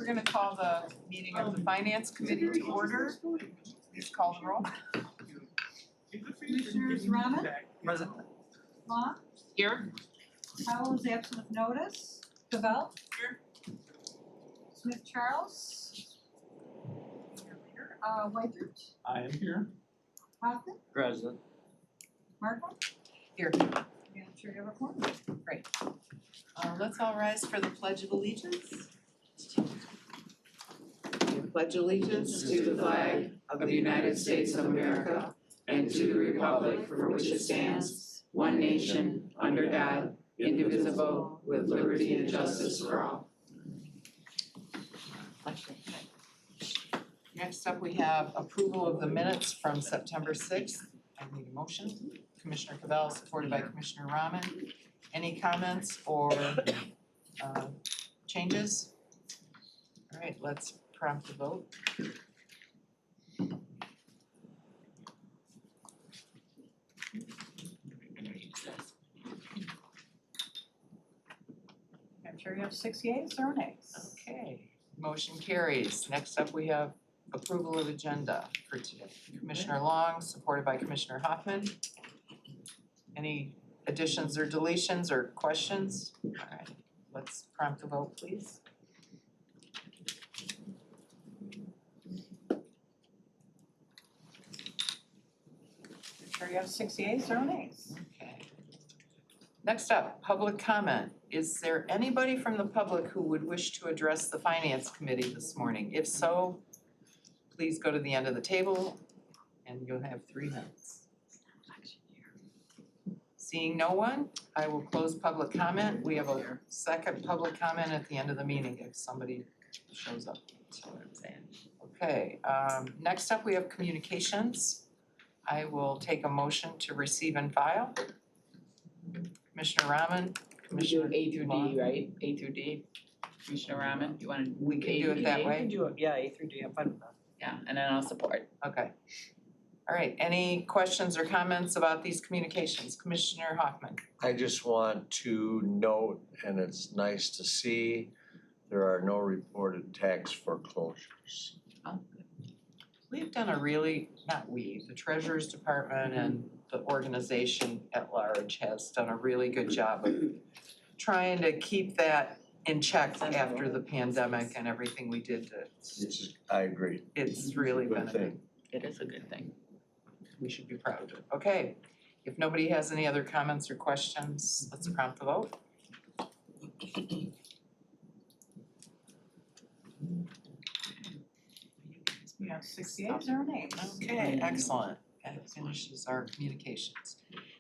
We're gonna call the meeting of the Finance Committee to order. Please call the roll. Commissioners Rahman, Present. Long, Here. Howell is absent with notice. Cavell. Here. Smith Charles. Whitebird, I am here. Hoffman, Present. Markle. Here. And I'm sure you have a quorum. Great. Let's all rise for the Pledge of Allegiance. I pledge allegiance to the flag of the United States of America and to the republic for which it stands, one nation, under God, indivisible, with liberty and justice for all. Next up, we have approval of the minutes from September 6th. I need a motion. Commissioner Cavell, supported by Commissioner Rahman. Any comments or changes? All right, let's prompt the vote. I'm sure you have 6 yeas or nays. Okay, motion carries. Next up, we have approval of agenda for today. Commissioner Long, supported by Commissioner Hoffman. Any additions or deletions or questions? All right, let's prompt the vote, please. I'm sure you have 6 yeas or nays. Okay. Next up, public comment. Is there anybody from the public who would wish to address the Finance Committee this morning? If so, please go to the end of the table and you'll have 3 minutes. Seeing no one, I will close public comment. We have a second public comment at the end of the meeting if somebody shows up. That's what I'm saying. Okay, next up we have communications. I will take a motion to receive and file. Commissioner Rahman, We do Commissioner A through Long. D, right? A through D. Commissioner Rahman, you wanna? We can do it that A? way. can do it, yeah, A through D, I'm fine with that. Yeah, and then I'll support. Okay. All right, any questions or comments about these communications? Commissioner Hoffman. I just want to note, and it's nice to see, there are no reported tax foreclosures. We've done a really, not we, the Treasurer's Department and the organization at large has done a really good job of trying to keep that in check after the pandemic and everything we did to, I agree. it's really been Good a thing. It is a good thing. we should be proud of it. Okay, if nobody has any other comments or questions, let's prompt the vote. You have 6 yeas or nays. Okay, excellent. That finishes our communications.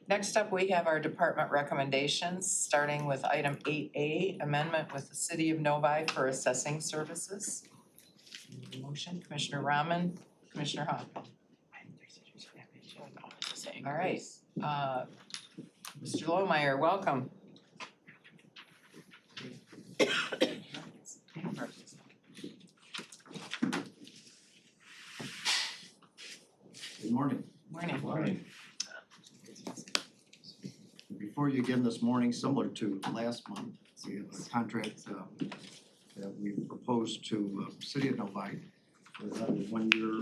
Next up, we have our department recommendations, starting with item 8A, amendment with the City of Novi for assessing services. Motion, Commissioner Rahman, Commissioner Hoffman. All right, Mr. Lohmeyer, welcome. Good morning. Morning. Before you again this morning, similar to last month, we have a contract that we proposed to City of Novi for 1 year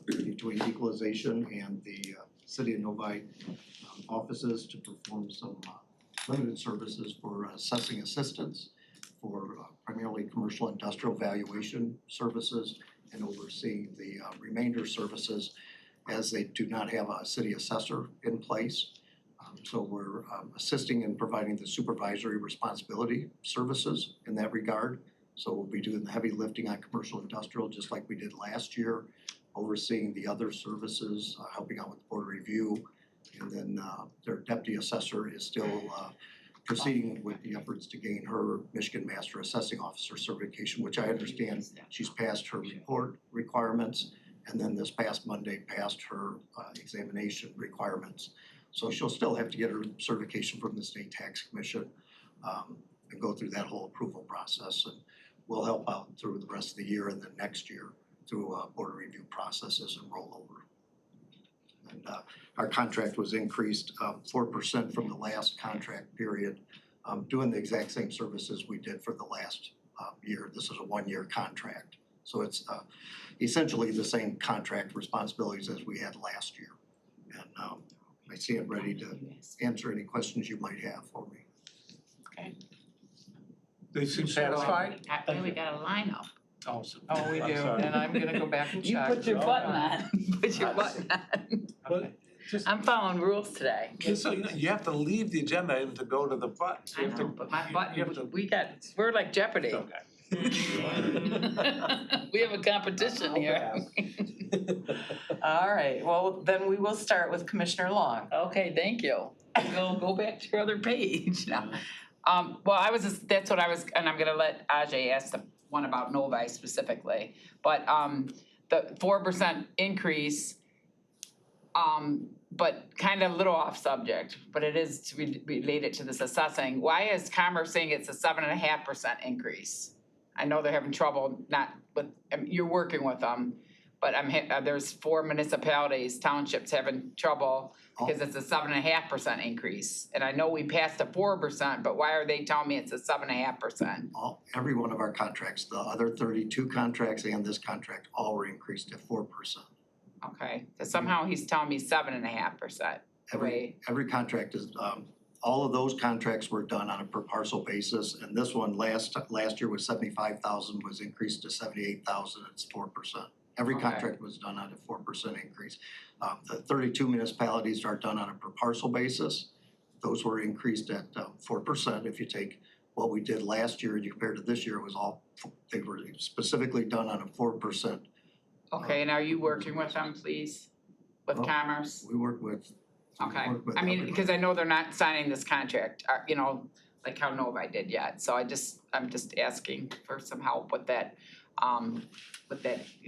between equalization and the City of Novi offices to perform some limited services for assessing assistance for primarily commercial industrial valuation services and overseeing the remainder services as they do not have a city assessor in place. So we're assisting in providing the supervisory responsibility services in that regard. So we'll be doing the heavy lifting on commercial industrial, just like we did last year, overseeing the other services, helping out with board review. And then their deputy assessor is still proceeding with the efforts to gain her Michigan Master Assessing Officer certification, which I understand she's passed her report requirements. And then this past Monday passed her examination requirements. So she'll still have to get her certification from the State Tax Commission and go through that whole approval process. And we'll help out through the rest of the year and then next year through board review processes and rollover. And our contract was increased 4% from the last contract period, doing the exact same services we did for the last year. This is a one-year contract. So it's essentially the same contract responsibilities as we had last year. And I stand ready to answer any questions you might have for me. They seem satisfied? We got a lineup. Oh, Oh, we do, and I'm gonna go back and You check. put your button on, put your button on. But just, I'm following rules today. just so you know, you have to leave the agenda item to go to the button. I You have to- know, but my you have to- button, we're like Jeopardy. Okay. We have a competition here. All right, well, then we will start with Commissioner Long. Okay, thank you. Go back to your other page now. Well, that's what I was, and I'm gonna let Ajay ask the one about Novi specifically. But, the 4% increase, but kind of a little off subject, but it is to be related to this assessing. Why is Commerce saying it's a 7.5% increase? I know they're having trouble not with, you're working with them, but there's 4 municipalities, townships having trouble because it's a 7.5% increase. And I know we passed a 4%, but why are they telling me it's a 7.5%? Every one of our contracts, the other 32 contracts and this contract, all were increased at 4%. Okay, so somehow he's telling me 7.5%. Every contract is, all of those contracts were done on a per parcel basis, and this one last year was 75,000, was increased to 78,000, it's 4%. Every Okay. contract was done on a 4% increase. The 32 municipalities are done on a per parcel basis. Those were increased at 4%. If you take what we did last year and you compare to this year, it was they were specifically done on a 4%. Okay, and are you working with them, please? With Oh. Commerce? We work with. Okay, work with I mean, everybody. because I know they're not signing this contract, like how Novi did yet, so I'm just asking for some help with that.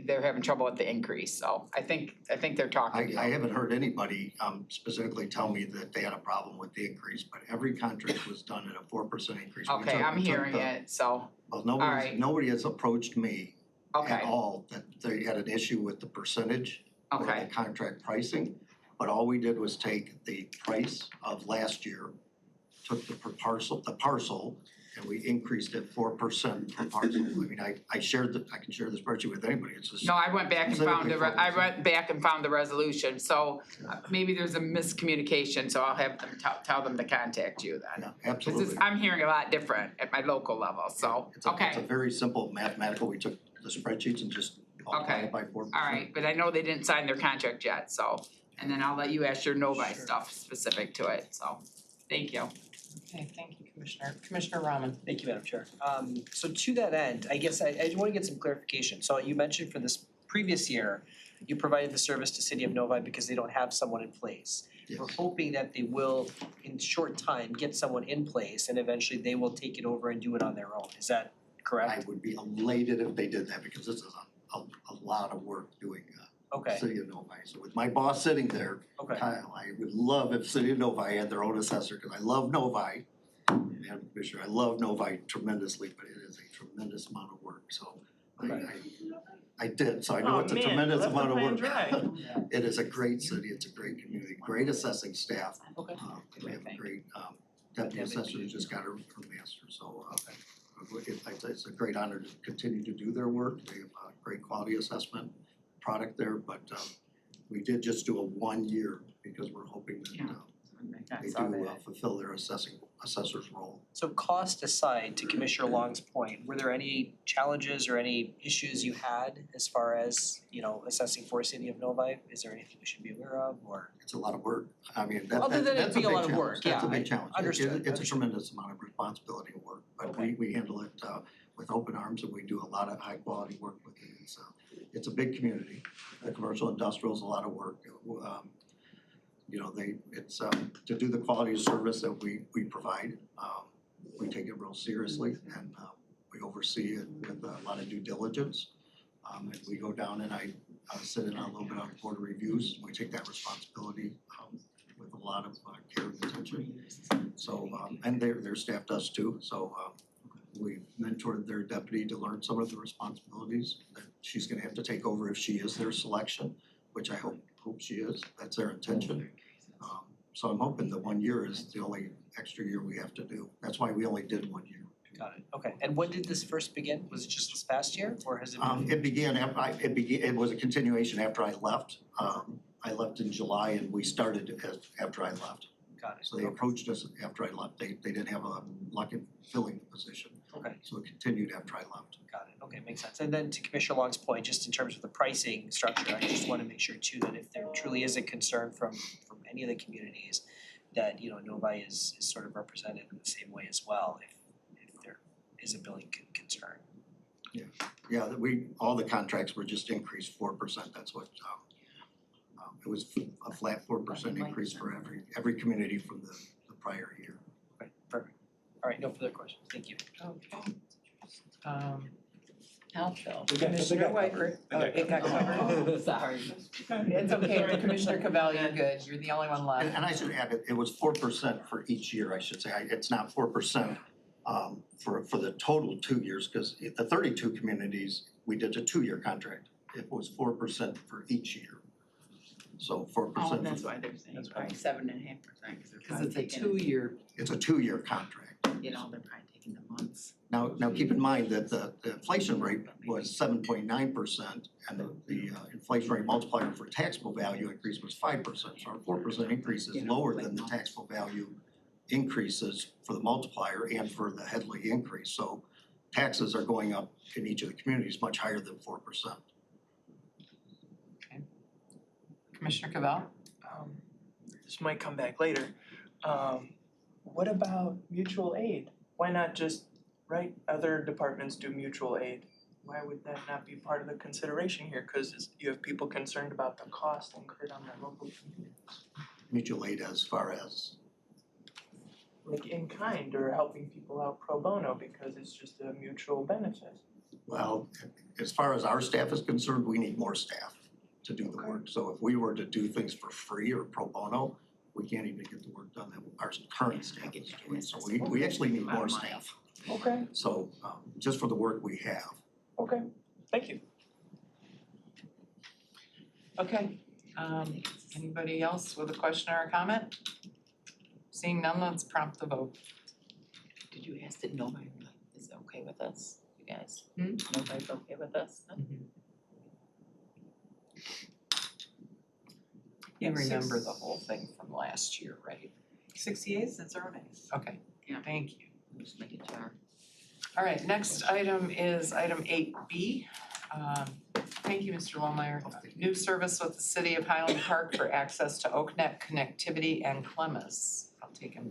They're having trouble with the increase, so I think they're talking. I haven't heard anybody specifically tell me that they had a problem with the increase, but every contract was done at a 4% increase. We Okay, took- I'm we took hearing the- it, so, Well, right. nobody has approached me at okay, all that they had an issue with the percentage or the okay, contract pricing. But all we did was take the price of last year, took the parcel, and we increased it 4% per parcel. I mean, I can share the spreadsheet with anybody, it's just. no, I went back and found Specifically I went back and found the resolution, so maybe there's a miscommunication, so I'll have them tell them to contact you then. Yeah, Cause absolutely. I'm hearing a lot different at my local level, so, It's a okay, very simple mathematical, we took the spreadsheets and just multiplied Okay. it by 4%. alright, but I know they didn't sign their contract yet, so, and then I'll let you ask your Novi stuff specific to it, so, thank you. Okay, thank you, Commissioner. Commissioner Rahman. Thank you, Madam Chair. So to that end, I guess I just wanna get some clarification. So you mentioned for this previous year, you provided the service to City of Novi because they don't have someone in place. Yes. We're hoping that they will, in short time, get someone in place and eventually they will take it over and do it on their own. Is that I correct? would be elated if they did that because this is a lot of work doing Okay, City of Novi. So with my boss sitting there, okay. Kyle, I would love if City of Novi had their own assessor, because I love Novi. And Commissioner, I love Novi tremendously, but it is a tremendous amount of work, so I did, so I know it's a tremendous amount of work. It is a great city, it's a great community, great assessing staff. Okay. We have a great deputy assessor who just got her master, so it's a great honor to continue to do their work. They have a great quality assessment product there, but we did just do a 1 year because we're hoping that I they saw do that. fulfill their assessor's role. So cost aside, to Commissioner Long's point, were there any challenges or any issues you had as far as, assessing for City of Novi? Is there anything we should be aware of or? It's a lot of work. I mean, Other than it that's a being a big lot of challenge. work, That's a yeah, big I challenge. understood. It's a tremendous amount of responsibility and work, but Okay. we handle it with open arms and we do a lot of high quality work with it. It's a big community. The commercial industrial is a lot of work. To do the quality of service that we provide, we take it real seriously and we oversee it with a lot of due diligence. And we go down and I sit in on a little bit on board reviews. We take that responsibility with a lot of care and attention. So, and their staff does too, so we mentored their deputy to learn some of the responsibilities that she's gonna have to take over if she is their selection, which I hope she is, that's their intention. So I'm hoping that 1 year is the only extra year we have to do, that's why we only did 1 year. Got it, okay. And when did this first begin? Was it just this past year or has it been? It was a continuation after I left. I left in July and we started after I left. Got it, So they approached us after I left. They didn't have a luck in filling the position. okay. So it continued after I left. Got it, okay, makes sense. And then to Commissioner Long's point, just in terms of the pricing structure, I just wanna make sure too that if there truly is a concern from any of the communities, that, you know, Novi is sort of represented in the same way as well, if there is a billing concern. Yeah, all the contracts were just increased 4%. That's what, it was a flat 4% increase for every community from the prior year. Okay, perfect. All right, no further questions, thank you. Okay. Helpful. Commissioner Wyper, it got covered. Sorry. It's okay, Commissioner Cavell, you're good, you're the only one left. And I should add, it was 4% for each year, I should say. It's not 4% for the total 2 years, because the 32 communities, we did a 2-year contract. It was 4% for each year. So 4%. Oh, that's why they're saying probably 7.5%, Because it's a 2-year, It's a 2-year contract. You know, they're probably taking the months. Now keep in mind that the inflation rate was 7.9% and the inflation rate multiplier for taxable value increase was 5%. So our 4% increase is lower than the taxable value increases for the multiplier and for the Headley increase. So taxes are going up in each of the communities much higher than 4%. Commissioner Cavell? This might come back later. What about mutual aid? Why not just, right, other departments do mutual aid? Why would that not be part of the consideration here? Cause you have people concerned about the cost incurred on their local communities. Mutual aid as far as, Like in kind or helping people out pro bono because it's just a mutual benefit. well, as far as our staff is concerned, we need more staff to do the work. So if we were to do things for free or pro bono, we can't even get the work done that our current staff is doing. So we actually need more staff. Okay, So just for the work we have. okay, thank you. Okay, anybody else with a question or a comment? Seeing none, let's prompt the vote. Did you ask that nobody is okay with us, you guys? Hmm? Nobody's okay with us? You remember the whole thing from last year, right? 6 yeas and 0 nays. Okay, Yeah. thank you. Just making sure. All right, next item is item 8B. Thank you, Mr. Lohmeyer. New service with the City of Highland Park for access to Oaknet connectivity and Clemis. I'll take him.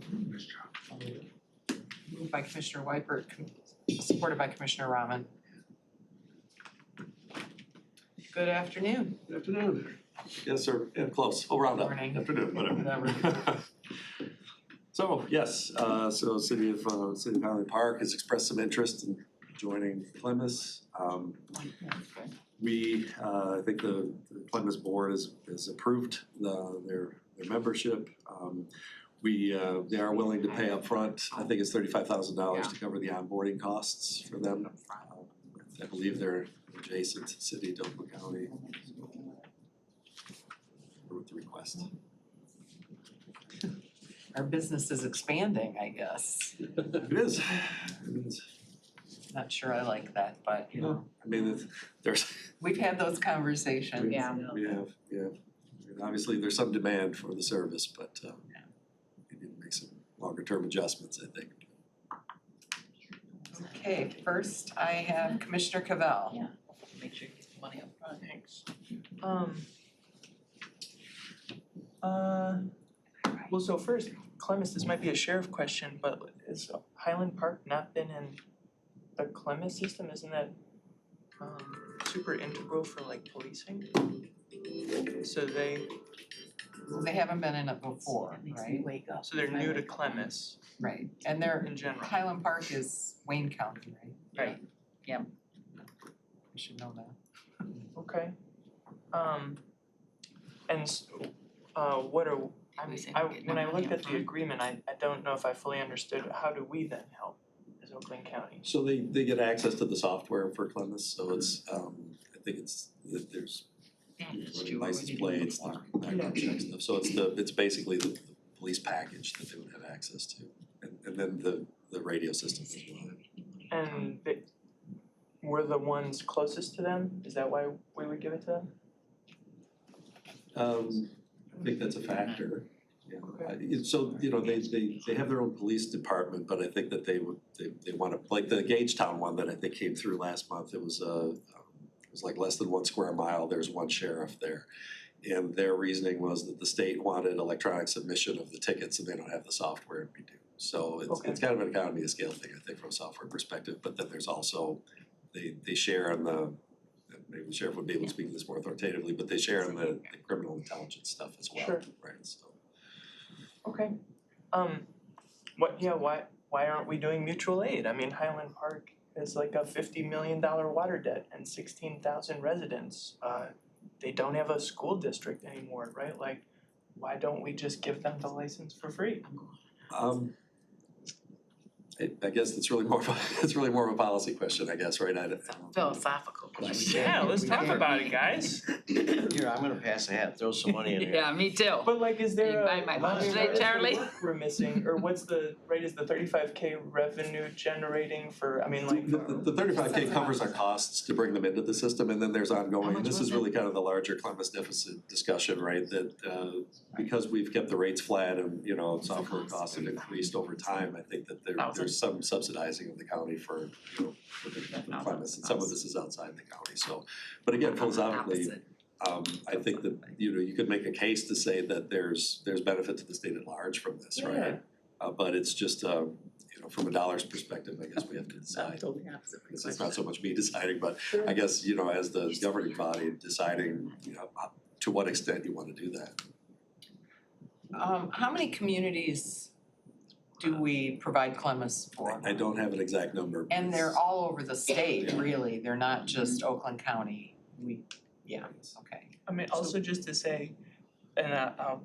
Moved by Commissioner Wyper, supported by Commissioner Rahman. Good afternoon. Good afternoon. Yes, sir, yeah, close, oh, round up, Morning. afternoon, whatever. So, yes, so City of Highland Park has expressed some interest in joining Clemis. I think the Clemis board has approved their membership. They are willing to pay upfront, I think it's $35,000 to cover the onboarding costs for them. I believe they're adjacent to the city, Dover County. With the request. Our business is expanding, I guess. It is. Not sure I like that, but you know, I mean, there's, we've had those conversations. Yeah. we have, and obviously there's some demand for the service, but we need to make some longer term adjustments, I think. Okay, first I have Commissioner Cavell. Yeah. Make sure you get the money up front. Thanks. Well, so first, Clemis, this might be a sheriff question, but has Highland Park not been in the Clemis system? Isn't that super integral for like policing? So They haven't been in it before, That makes me right? wake up. so they're new to Clemis Right, and they're, in general. Highland Park is Wayne County, right? Right, yeah. You should know that. Okay. What are, when I looked at the agreement, I don't know if I fully understood, how do we then help as Oakland County? So they get access to the software for Clemis, so it's, I think there's license plates, background check stuff, so it's basically the police package that they would have access to. And then the radio system as well. And we're the ones closest to them? Is that why we would give it to them? I think that's a factor, so, they have their own police department, but I think that they wanna, like the Gagetown one that I think came through last month, it was like less than 1 square mile, there's one sheriff there. And their reasoning was that the state wanted electronic submission of the tickets and they don't have the software to do. So it's kind of an economy of scale thing, I think, from a software perspective, but then there's also, they share on the, maybe the sheriff would be able to speak to this more authoritatively, but they share on the criminal intelligence stuff as well, Sure. right, so. Okay. Why aren't we doing mutual aid? I mean, Highland Park is like a $50 million water debt and 16,000 residents. They don't have a school district anymore, right? Like, why don't we just give them the license for free? I guess it's really more of a policy question, I guess, right? Philosophical question. Yeah, let's talk about it, guys. Here, I'm gonna pass a hat, throw some money in here. Yeah, me too. But like, is there You buy my lunch today, what is the Charlie? work we're missing, or what's the, right, is the 35K revenue generating for, I mean, like. The 35K covers our costs to bring them into the system, and then there's ongoing, and this is really kind of the larger Columbus deficit discussion, right? That because we've kept the rates flat and, software costs have increased over time, I think that there's some subsidizing of the county for, for the Columbus, and some of this is outside the county, so. But again, philosophically, I think that, you could make a case to say that there's benefit to the state at large from this, right? But it's just, from a dollars perspective, I guess we have to decide. This is not so much me deciding, but I guess, as the governing body deciding, to what extent you wanna do that. How many communities do we provide Clemens for? I don't have an exact number. And they're all over the state, really, they're not just Oakland County, okay. I mean, also just to say, and I'll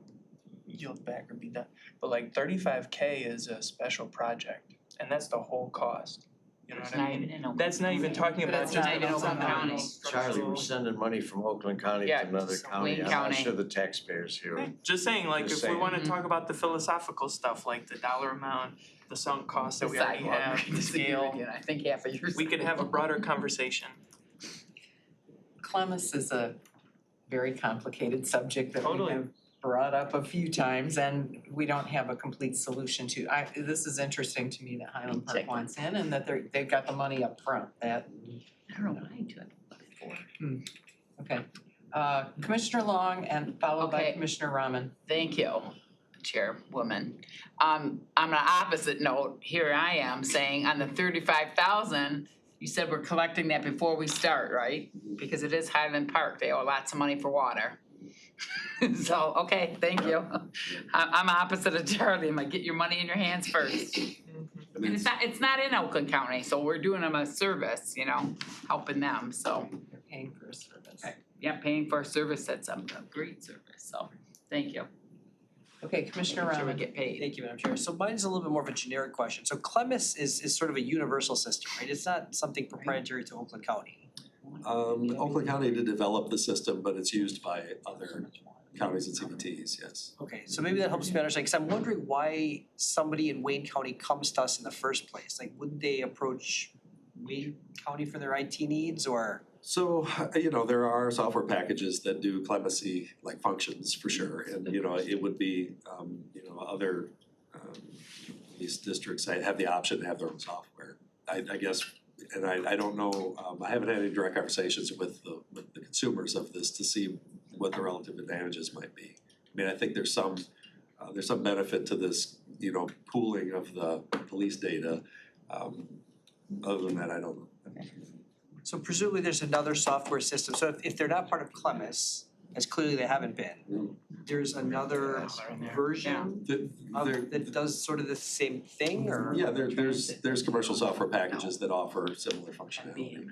yield back or be done, but like 35K is a special project, and that's the whole cost. You know what I mean? That's not even talking But about it's just not even Oakland County. Charlie, we're sending money from Oakland County Yeah, to another county, Wayne I'm not County. sure the taxpayers here. Just saying, like, Just if we saying. wanna talk about the philosophical stuff, like the dollar amount, the sunk costs that we already have, the scale, I think half of yours. we could have a broader conversation. Clemens is a very complicated subject that we Totally. have brought up a few times and we don't have a complete solution to. This is interesting to me that Highland Park wants in and that they've got the money up front. That, I don't know why I do it before. okay. Commissioner Long and followed by Okay. Commissioner Rahman. Thank you, Chairwoman. On an opposite note, here I am saying on the 35,000, you said we're collecting that before we start, right? Because it is Highland Park, they owe lots of money for water. So, okay, thank you. I'm opposite of Charlie, I'm like, get your money in your hands first. And it's not in Oakland County, so we're doing them a service, helping them, so. They're paying for a service. Okay. Yeah, paying for a service that's a great service, so, thank you. Okay, Commissioner So we Rahman. get paid. Thank you, Madam Chair. So mine's a little bit more of a generic question. So Clemens is sort of a universal system, right? It's not something proprietary to Oakland County. Oakland County did develop the system, but it's used by other counties and CBTs, yes. Okay, so maybe that helps me understand, because I'm wondering why somebody in Wayne County comes to us in the first place. Like, wouldn't they approach Wayne County for their IT needs, or? So, there are software packages that do clemency like functions for sure, and it would be, other these districts have the option to have their own software. I guess, and I don't know, I haven't had any direct conversations with the consumers of this to see what the relative advantages might be. I mean, I think there's some benefit to this, pooling of the police data. Other than that, I don't know. So presumably there's another software system, so if they're not part of Clemens, as clearly they haven't been, there's another version that does sort of the same thing, or? Yeah, there's commercial software packages that offer similar functionality.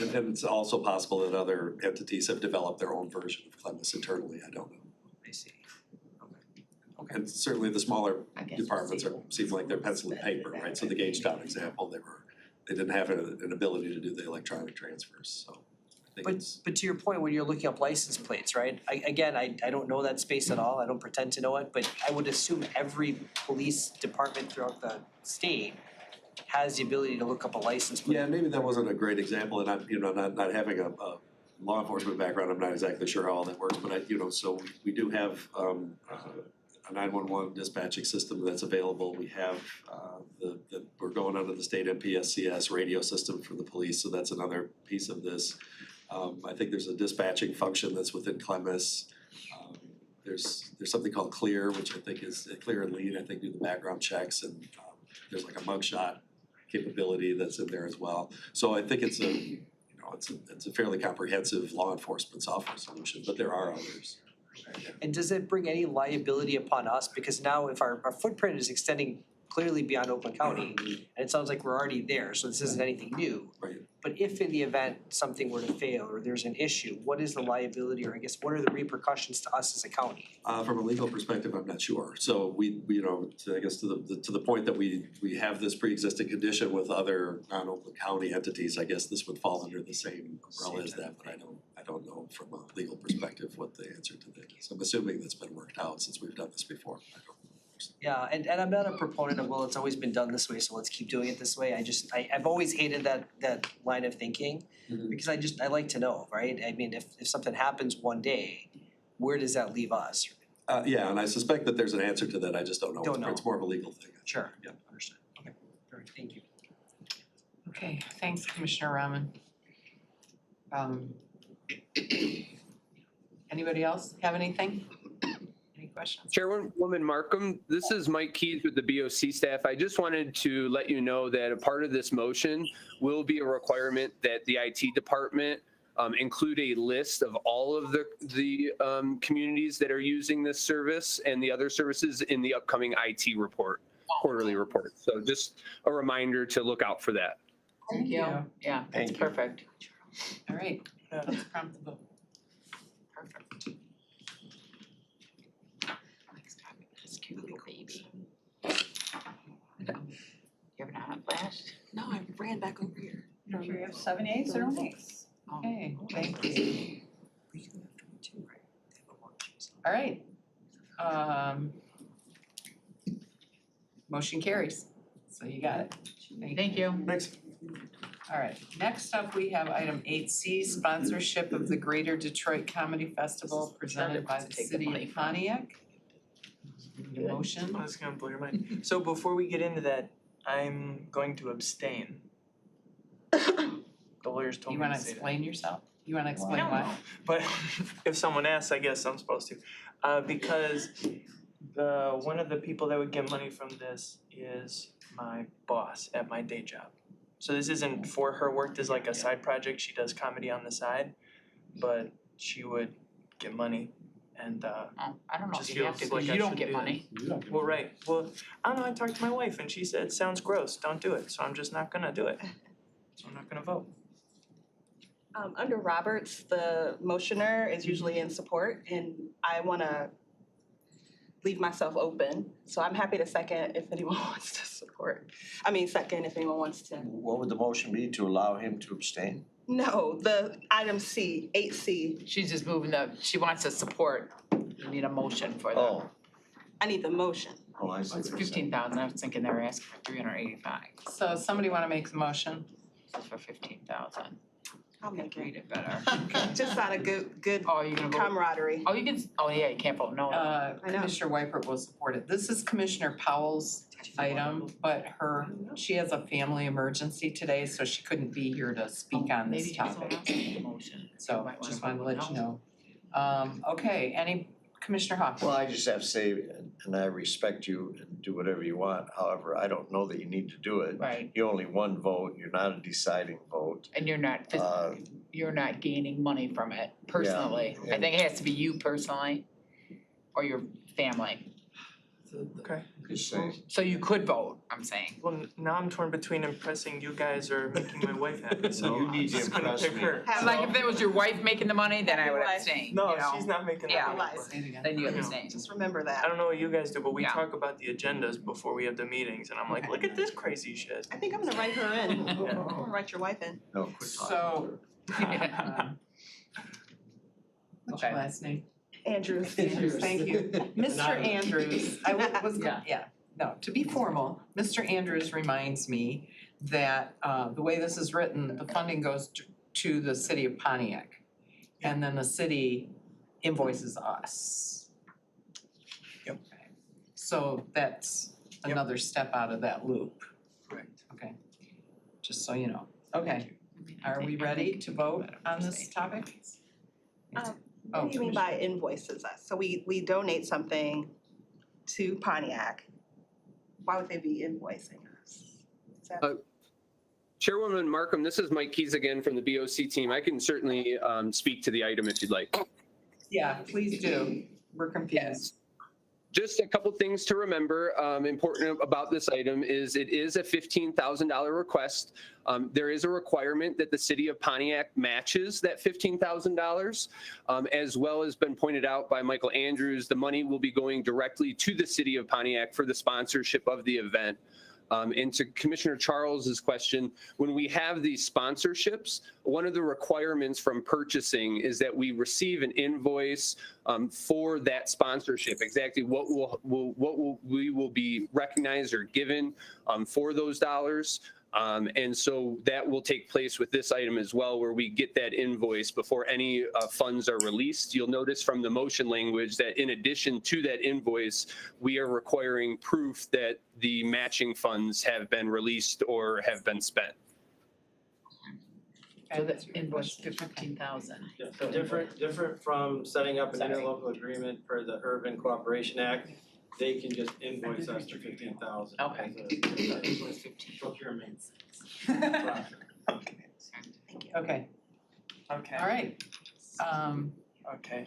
And it's also possible that other entities have developed their own version of Clemens internally, I don't know. I see. Okay. And certainly the smaller departments seem like they're pencil and paper, right? So the Gagetown example, they didn't have an ability to do the electronic transfers, so I think it's. But to your point, when you're looking up license plates, right? I don't know that space at all, I don't pretend to know it, but I would assume every police department throughout the state has the ability to look up a license plate. Yeah, maybe that wasn't a great example, and I'm, not having a law enforcement background, I'm not exactly sure how all that works, but so we do have a 911 dispatching system that's available. We have we're going under the state MPSCS radio system for the police, so that's another piece of this. I think there's a dispatching function that's within Clemis. There's something called Clear, which I think is Clear and Lead, I think do the background checks, and there's like a mugshot capability that's in there as well. So I think it's a fairly comprehensive law enforcement software solution, but there are others. And does it bring any liability upon us? Because now if our footprint is extending clearly beyond Oakland County, and it sounds like we're already there, so this isn't anything new. Right. But if in the event something were to fail or there's an issue, what is the liability, or I guess what are the repercussions to us as a county? From a legal perspective, I'm not sure. So we I guess to the point that we have this pre-existing condition with other non-Oakland County entities, I guess this would fall under the same umbrella as that, but I don't know from a legal perspective what the answer to that is. I'm assuming that's been worked out since we've done this before. I don't know. Yeah, and I'm not a proponent of, well, it's always been done this way, so let's keep doing it this way. I've always hated that line of thinking, Mhm. because I like to know, right? I mean, if something happens one day, where does that leave us? Yeah, and I suspect that there's an answer to that, I just don't know. Don't know. It's more of a legal thing. Sure. Yeah. Understood. Okay, all right, thank you. Okay, thanks, Commissioner Rahman. Anybody else have anything? Any questions? Chairwoman Markham, this is Mike Keys with the BOC staff. I just wanted to let you know that a part of this motion will be a requirement that the IT department include a list of all of the communities that are using this service and the other services in the upcoming IT report, quarterly report. So just a reminder to look out for that. Thank you. Yeah, that's Thank you. perfect. All right, Yeah. let's prompt the vote. Perfect. This cute little baby. You have an hot flash? No, I ran back over here. Sure you have 7 yeas or nays? Okay, thank you. All right. Motion carries. So you got it. Thank you. Thanks. All right, next up, we have item 8C, sponsorship of the Greater Detroit Comedy Festival presented by the city of Pontiac. Need a motion? I was gonna blow your mind. So before we get into that, I'm going to abstain. The lawyers told You me wanna to say that. explain yourself? You wanna explain don't why? know. But if someone asks, I guess I'm supposed to. Because one of the people that would get money from this is my boss at my day job. So this isn't for her work, this is like a side project, she does comedy on the side, but she would get money and Oh, I don't know Just if you have to, feels because like I you don't should get do money. well, right, well, I don't know, I talked to my wife and she said, sounds gross, don't do it, so I'm just not gonna do it. So I'm not gonna vote. Under Roberts, the motioner is usually in support, and I wanna leave myself open. So I'm happy to second if anyone wants to support. Second if anyone wants to. What would the motion be, to allow him to abstain? No, the item C, 8C, She's just moving she wants to support, you need a motion for that. Oh, I need the motion. oh, I see It's what you're saying. 15,000, I was thinking they were asking for 385, So somebody wanna make the motion? this is for 15,000. I'll make Read it. it better. Just out of good Oh, you're gonna vote? camaraderie. Oh, you can, oh yeah, you can't vote no. I know. Commissioner Wyper will support it. This is Commissioner Powell's item, but she has a family emergency today, so she couldn't be here to speak on this Maybe someone topic. else made the motion. So You might wanna just wanted to vote let you no. know. Okay, Commissioner Hoffman? Well, I just have to say, and I respect you and do whatever you want, however, I don't know that you need to do it. Right, You only one vote, you're not a deciding vote. and you're not, you're not gaining money from it personally. I and- think it has to be you personally or your family. Okay. Just saying. So you could vote, I'm saying. Well, now I'm torn between impressing you guys or making my wife happy, so You I'm need to just gonna impress pick me. her. Have Like if it was your wife making the money, then I would Happy wife. abstain, No, you know? she's not making Yeah. that money. Lies. Say it again. Then you No. abstain. Just remember I that. don't know what you guys do, but we Yeah. talk about the agendas before we have the meetings, and I'm like, look at this crazy shit. I think I'm gonna write her in. I'm gonna write your wife in. No, quit talking. So. What's your Okay. last name? Andrews. Andrews, thank you. Mr. Andrews, I was, Yeah. yeah, No, to be formal, Mr. Andrews reminds me that the way this is written, the funding goes to the city of Pontiac. And then the city invoices us. Yep. So that's Yep. another step out of that loop. Correct. Okay, just so you know. Okay, are we ready to vote on this topic? What do you mean by invoices us? So we donate something to Pontiac. Why would they be invoicing us? Is that- Chairwoman Markham, this is Mike Keys again from the BOC team. I can certainly speak to the item if you'd like. Yeah, please do. We're confused. Just a couple things to remember, important about this item is it is a $15,000 request. There is a requirement that the city of Pontiac matches that $15,000. As well as been pointed out by Michael Andrews, the money will be going directly to the city of Pontiac for the sponsorship of the event. And to Commissioner Charles's question, when we have these sponsorships, one of the requirements from purchasing is that we receive an invoice for that sponsorship, exactly what we will be recognized or given for those dollars. And so that will take place with this item as well, where we get that invoice before any funds are released. You'll notice from the motion language that in addition to that invoice, we are requiring proof that the matching funds have been released or have been spent. So the invoice to 15,000. So different from setting up an interlocal agreement for the Urban Cooperation Act, they can just invoice us for 15,000. Okay. Invoice 15. Procurement. Okay, Okay. all right. Okay.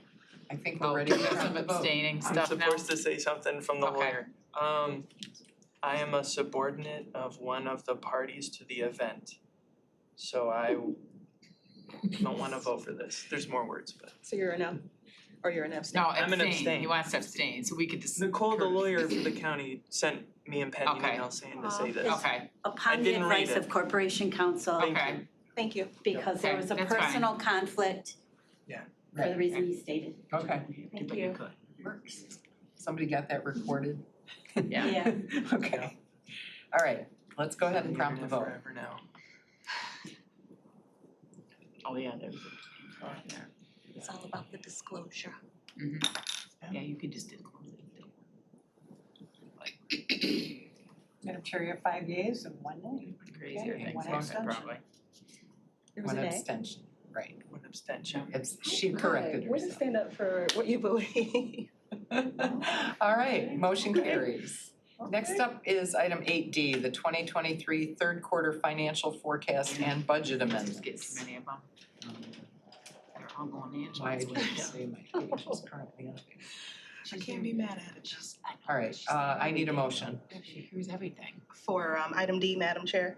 I think we're Oh, ready to there's have some the vote. abstaining I'm stuff now. supposed to say something from the Okay. lawyer. I am a subordinate of one of the parties to the event. So I don't wanna vote for this. There's more words, but. So you're a no, or you're an abstain? No, I'm an abstain. abstain. He wants to abstain, so we could just. Nicole, the lawyer for the county, sent me and Penny an Okay. email saying to say this. Okay, Upon the didn't read advice it. of Corporation Counsel, Thank okay. you. Thank you. because there Okay, was a that's fine. personal conflict for the Right. reason you stated. Okay, Thank you. somebody got that recorded? Yeah. Yeah. Okay, all right, let's go ahead and prompt the vote. Forever now. Oh, yeah, there's. It's all about the disclosure. Yeah, you could just disclose it. Madam Chair, you have 5 yeas and 1 nay. Crazier Okay, things one happen abstention. probably. There was One a nay. abstention, right. One abstention. She corrected Way to herself. stand up for what you believe. All right, motion carries. Next up is item 8D, the 2023 third quarter financial forecast and budget Just amendments. get so many of them. They're all going in. Why did you say my page is currently on? I can't be mad at it. All right, I need a motion. She hears everything. For item D, Madam Chair.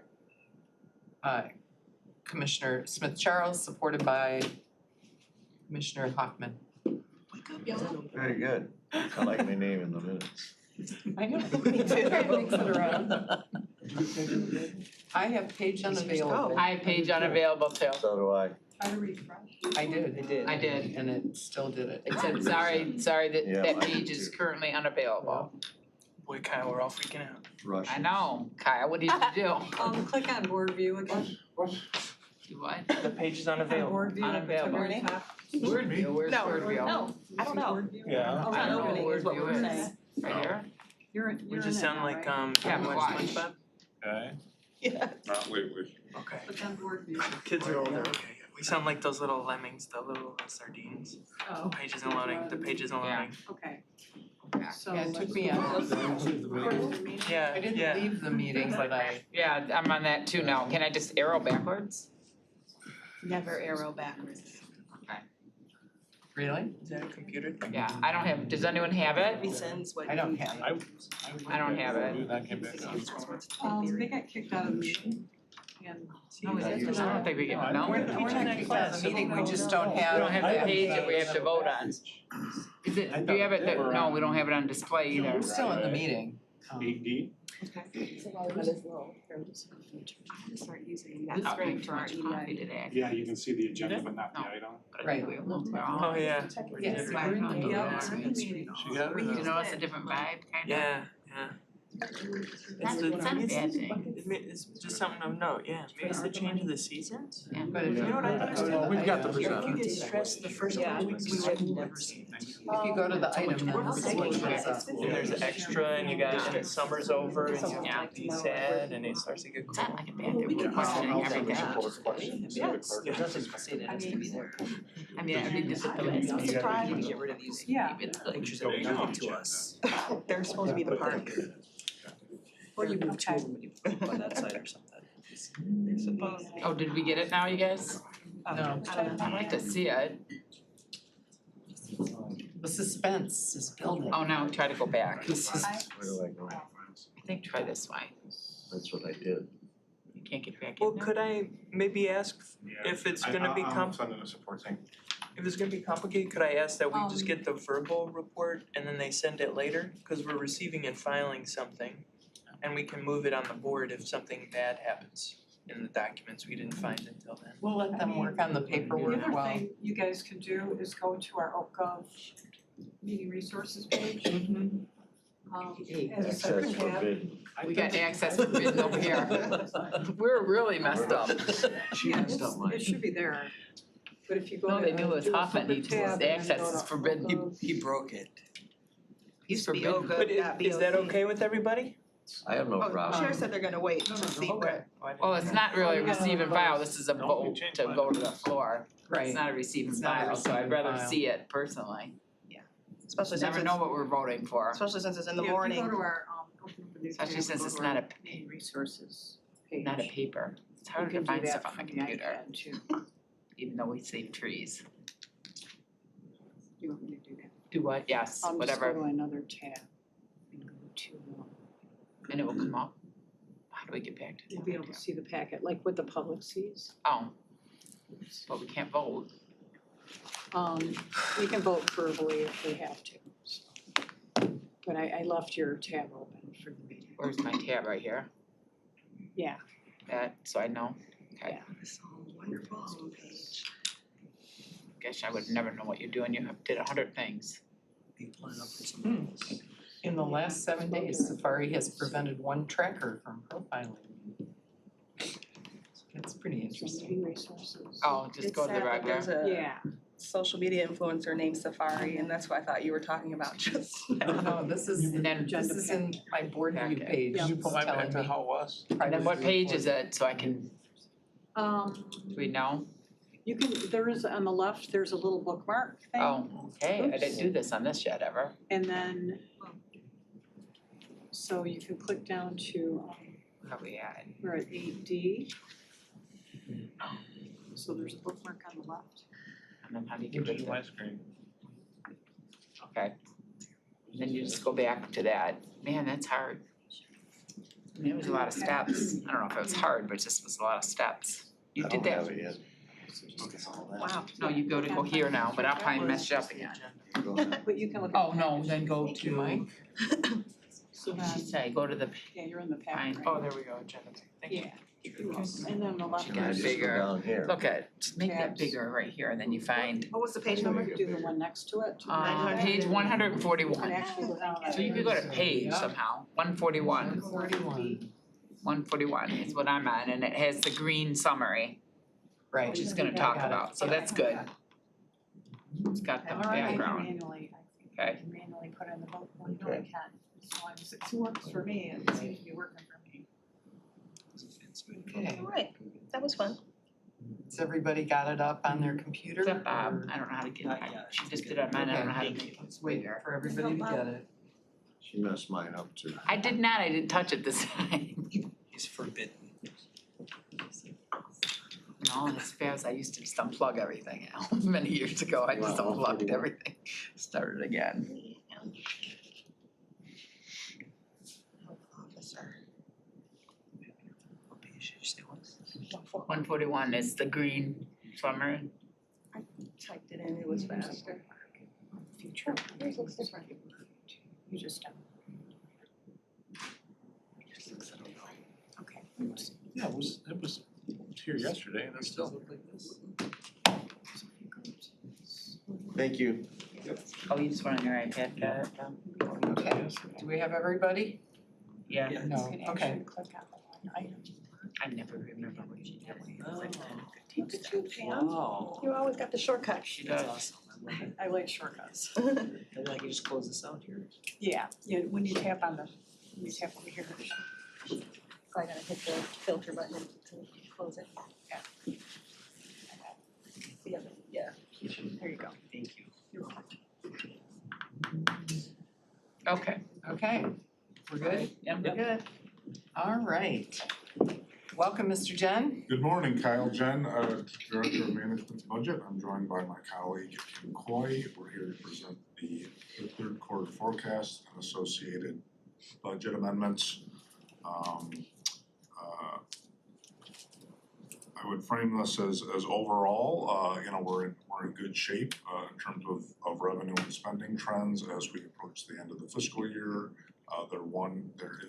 Commissioner Smith Charles, supported by Commissioner Hoffman. Wake up, y'all. Very good. I like my name in the minutes. I know. Me too. Mix it around. I have page unavailable. I have page unavailable too. So do I. I did. They did. I did. And it still did it. It said, sorry, that Yeah, that mine page did is too. currently unavailable. Boy, Kyle, we're all freaking out. Rush. I know, Kyle, what did you do? Click on board view again. Do what? The page is unavailable. Unavailable. Morning. Word view, where's No, word view? no, I don't know. Yeah. It's I not don't know opening what is what word we're view is. saying. Right here? We just sound like Yeah, you watch watch. SpongeBob? Okay, Yeah. wait. Okay. Kids are older, okay. We sound like those little lemmings, the little sardines. Oh. The page isn't loading, the page isn't Yeah. loading. Okay. Yeah. So Yeah, it took me out. Yeah, I didn't yeah. leave the meeting, but I, Yeah, I'm on that too now. Can I just arrow backwards? Never arrow backwards. really? Is that a computer thing? Yeah, I don't have, does anyone have it? Rescinds what I don't have it. I don't have it. That came back on. They got kicked out of the meeting. And Oh, is it? I don't think we can, no? We're not kicked out of the meeting, we just don't have. We don't have the page that we have to vote on. Is it, do you have it, no, we don't have it on display either. We're still in the meeting. 8D? Start using That's great for our coffee today. Yeah, you can see the agenda, but not the item. Right. Oh, yeah. Yes. She got You it? know, it's a different vibe, kind of. Yeah, yeah. It's the, It's not a bad thing. it's just something of note, yeah, maybe it's the change of the seasons? Yeah. But if You know what I understand? Well, we've got the If you percentage. get stressed the first couple weeks, we would never see things. If you go to the item, then this is what shows up. And there's extra and you got, and summer's over and you have to be sad and it starts to get It's cold. not like a bad thing, we're questioning everything. It doesn't say that it has to be there. I mean, I read this at the last We meeting. need to get rid of these Yeah. pictures that mean nothing to us. They're supposed to be the park. Or you move two of them and you put them on that side or something. They're supposed. Oh, did we get it now, you guys? No, I'd like to see it. the suspense is building. Oh, now try to go back. This is, Where do I go? I think try this way. That's what I did. You can't get back Well, in there. could I maybe ask if it's gonna be I'm sending a support thing. if it's gonna be complicated, could I ask that we just get the verbal report and then they send it later? Cause we're receiving and filing something and we can move it on the board if something bad happens in the documents we didn't find until then. we'll let them work on the The paperwork other while. thing you guys could do is go to our OpGov meeting resources page. Mhm. As a Access separate tab. forbidden. We got access forbidden over here. We're really messed up. She Yeah, messed up mine. it should be there. But if you go No, to they knew it's do a Hoffman separate needs tab and the then access go is to forbidden. OpGov. He broke it. He's Used to be forbidden. OGov. But is that okay with everybody? I have no Oh, problem. Chair said they're gonna wait to see what. Well, it's not really a receive and file, this is a vote to go to the floor. Right. It's not a receive and It's not a file, so receive I'd and rather file. see it personally. Especially since Never it's, know what we're voting for, especially since it's in the Yeah, morning. if you go to our Open Open News especially tab, since go it's to not our a, meeting resources page. not a paper. It's You harder can to do find that stuff on my from the computer, iPad too. even though we save trees. You want me to do that? Do what? Yes, I'll just go whatever, to another tab and go to, and it will come up. How do we get back to you'll that? be able to see the packet, like what the public sees. Oh, but we can't vote. You can vote verbally if we have to, so. But I left your tab open for the meeting. Where's my tab right here? Yeah. That, so I know, okay. This whole wonderful homepage. Gosh, I would never know what you're doing, you did 100 things. Be pulling up for something else. In the last 7 days, Safari has prevented one tracker from profiling. It's pretty interesting. Meeting resources. Oh, just It's go to the sad that regular. there's a Yeah. social media influencer named Safari, and that's what I thought you were talking about just now. No, this is, And then- this is in my board view Packet. page, Yep. it's telling me. how it was? And then what page is it, so I can, do we know? You can, there is, on the left, there's a little bookmark thing. Oh, okay, I didn't do this on this yet ever. And then, so you can click down to, How we at? we're at 8D. So there's a bookmark on the left. And then how do you get rid of my it? screen. Okay. And then you just go back to that. Man, that's hard. I mean, it was a lot of steps. I don't know if it was hard, but it just was a lot of steps. You I did don't that. have it yet. Wow. No, you go to go here now, but I'll probably mess you up again. Go ahead. But you can look at. Oh, no, then go Thank you, to, Mike. So what then, did she say, go to the, yeah, you're in the packet, Fine. right? Oh, there we go, agenda. Thank you. Yeah. And then the left. Can I Get just bigger. go down here? look at, just make that Tabs. bigger right here, and then you find, What was the page number? Do the one next to it. page 141. And actually go down. So you could go to page somehow, 141. 41. 141 is what I'm on, and it has the green summary, Right. which is gonna talk about, so that's good. It's got the All right, I can background, manually, Okay. I can manually put in the vote, well, you know I can, as long as it works for me, and it seems to be working for me. Okay, Alright, that was fun. has everybody got it up on their computer? Except Bob, or- I don't know how to get Not it, yet. she just did it on mine, I don't know how to make it. Let's wait for everybody to get it. She messed mine up too. I did not, I didn't touch it this time. Is forbidden. No, and as fast, I used to just unplug everything many years ago, I just Wow, unplugged 41. everything, started again. Officer. What page did you say it was? 141 is the green summary. Typed it in, it was faster. Future. Yours looks different. You just don't. Okay. Yeah, it was here yesterday, and it's still. Thank you. Oh, you just went on your iPad, got it, Okay, do we have everybody? Yeah. You No, can okay. actually click on the one item. I never remember what she did. Look at you, Pam. Wow. You always got the shortcut. She That's does. awesome. I love it. I like shortcuts. Then I can just close this out here. Yeah, when you tap on the, when you tap over here. So I gotta hit the filter button to close it. Yeah. The other, yeah. There you go. Thank you. You're welcome. Okay. Okay, we're good? Yeah, we're good. All right. Welcome, Mr. Jen. Good morning, Kyle Jen, Director of Management's Budget. I'm joined by my colleague Kim Coy. We're here to present the third quarter forecast and associated budget amendments. I would frame this as overall, we're in good shape in terms of revenue and spending trends as we approach the end of the fiscal year. There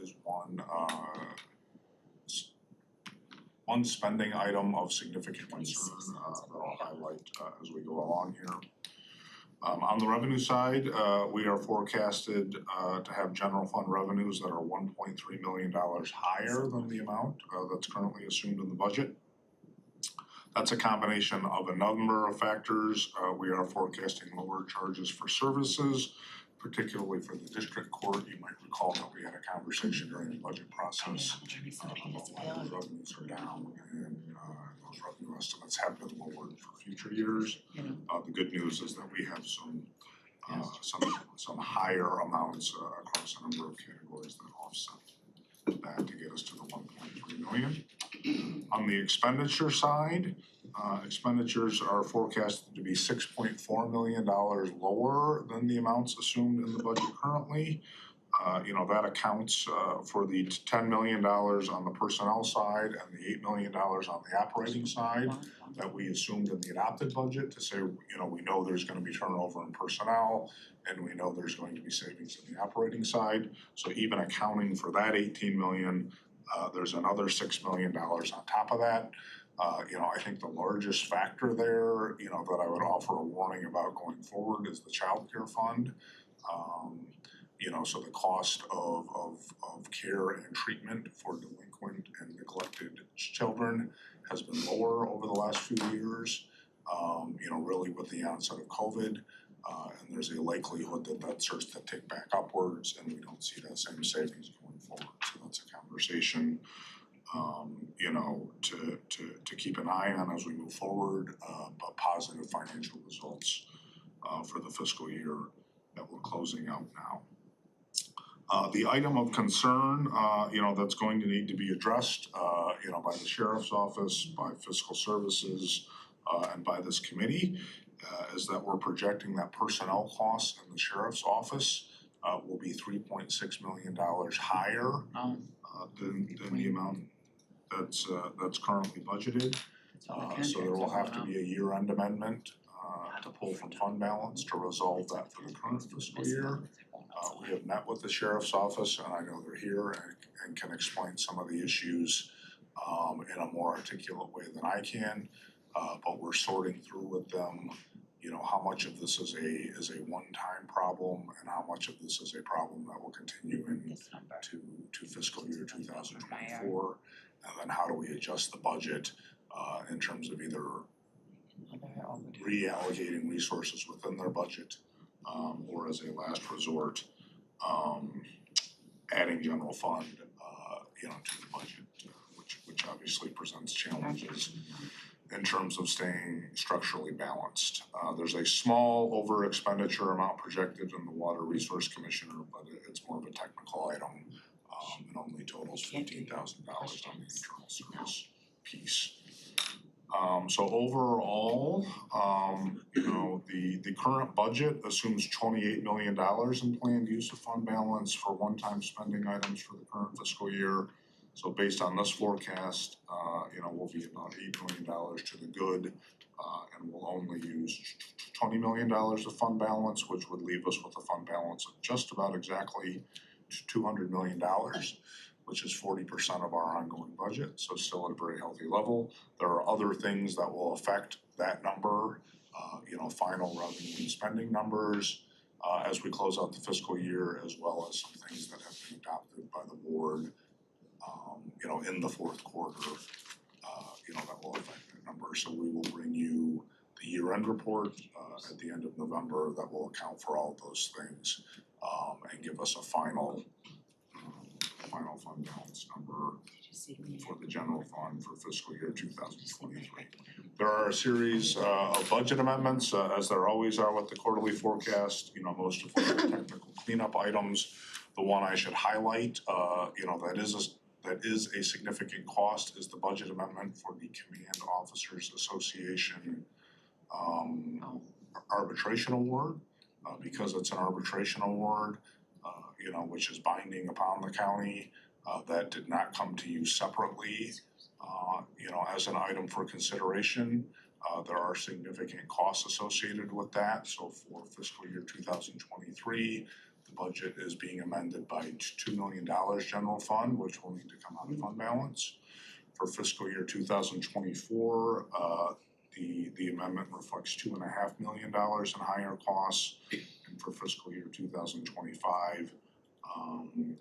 is one spending item of significant concern that I'll highlight as we go along here. On the revenue side, we are forecasted to have general fund revenues that are $1.3 million higher than the amount that's currently assumed in the budget. That's a combination of a number of factors. We are forecasting lower charges for services, particularly for the district court. You might recall that we had a conversation during the budget process about why those revenues are down and those revenue estimates have been lowered for future years. The good news is that we have some higher amounts across a number of categories that offset that to get us to the 1.3 million. On the expenditure side, expenditures are forecasted to be $6.4 million lower than the amounts assumed in the budget currently. That accounts for the $10 million on the personnel side and the $8 million on the operating side that we assumed in the adopted budget to say, we know there's gonna be turnover in personnel and we know there's going to be savings in the operating side. So even accounting for that 18 million, there's another $6 million on top of that. I think the largest factor there, that I would offer a warning about going forward is the child care fund. So the cost of care and treatment for delinquent and neglected children has been lower over the last few years, really with the onset of COVID. And there's a likelihood that starts to tick back upwards and we don't see that same savings going forward. So that's a conversation, to keep an eye on as we move forward, but positive financial results for the fiscal year that we're closing out now. The item of concern, that's going to need to be addressed, by the sheriff's office, by fiscal services, and by this committee, is that we're projecting that personnel costs in the sheriff's office will be $3.6 million higher than the amount that's currently budgeted. So there will have to be a year-end amendment to pull from fund balance to resolve that for the current fiscal year. We have met with the sheriff's office and I know they're here and can explain some of the issues in a more articulate way than I can. But we're sorting through with them, how much of this is a one-time problem and how much of this is a problem that will continue to fiscal year 2024. And then how do we adjust the budget in terms of either reallocating resources within their budget or as a last resort, adding general fund, to the budget, which obviously presents challenges in terms of staying structurally balanced. There's a small over expenditure amount projected in the Water Resource Commissioner, but it's more of a technical item. It only totals $15,000 on the internal service piece. So overall, the current budget assumes $28 million in planned use of fund balance for one-time spending items for the current fiscal year. So based on this forecast, we'll be about $8 million to the good, and we'll only use $20 million of fund balance, which would leave us with a fund balance of just about exactly $200 million, which is 40% of our ongoing budget, so still at a very healthy level. There are other things that will affect that number, final revenue and spending numbers, as we close out the fiscal year, as well as some things that have been adopted by the board, in the fourth quarter, that will affect that number. So we will bring you the year-end report at the end of November that will account for all of those things and give us a final fund balance number for the general fund for fiscal year 2023. There are a series of budget amendments, as there always are with the quarterly forecast, most of which are technical cleanup items. The one I should highlight, that is a significant cost is the budget amendment for the Command Officers Association arbitration award. Because it's an arbitration award, which is binding upon the county, that did not come to you separately, as an item for consideration. There are significant costs associated with that. So for fiscal year 2023, the budget is being amended by $2 million general fund, which will need to come out of fund balance. For fiscal year 2024, the amendment reflects $2.5 million in higher costs. And for fiscal year 2025,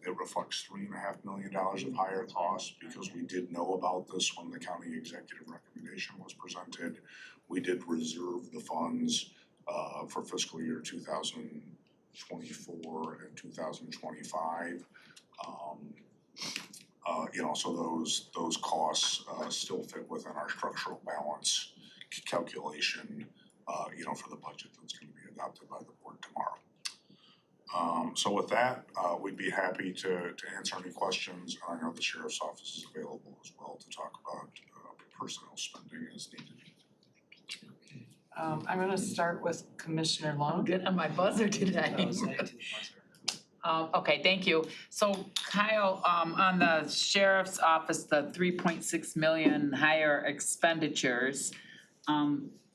it reflects $3.5 million of higher costs because we did know about this when the county executive recommendation was presented. We did reserve the funds for fiscal year 2024 and 2025. So those costs still fit within our structural balance calculation, for the budget that's going to be adopted by the board tomorrow. So with that, we'd be happy to answer any questions. I know the sheriff's office is available as well to talk about personnel spending as needed. I'm gonna start with Commissioner Long. Good on my buzzer today. Okay, thank you. So Kyle, on the sheriff's office, the 3.6 million higher expenditures,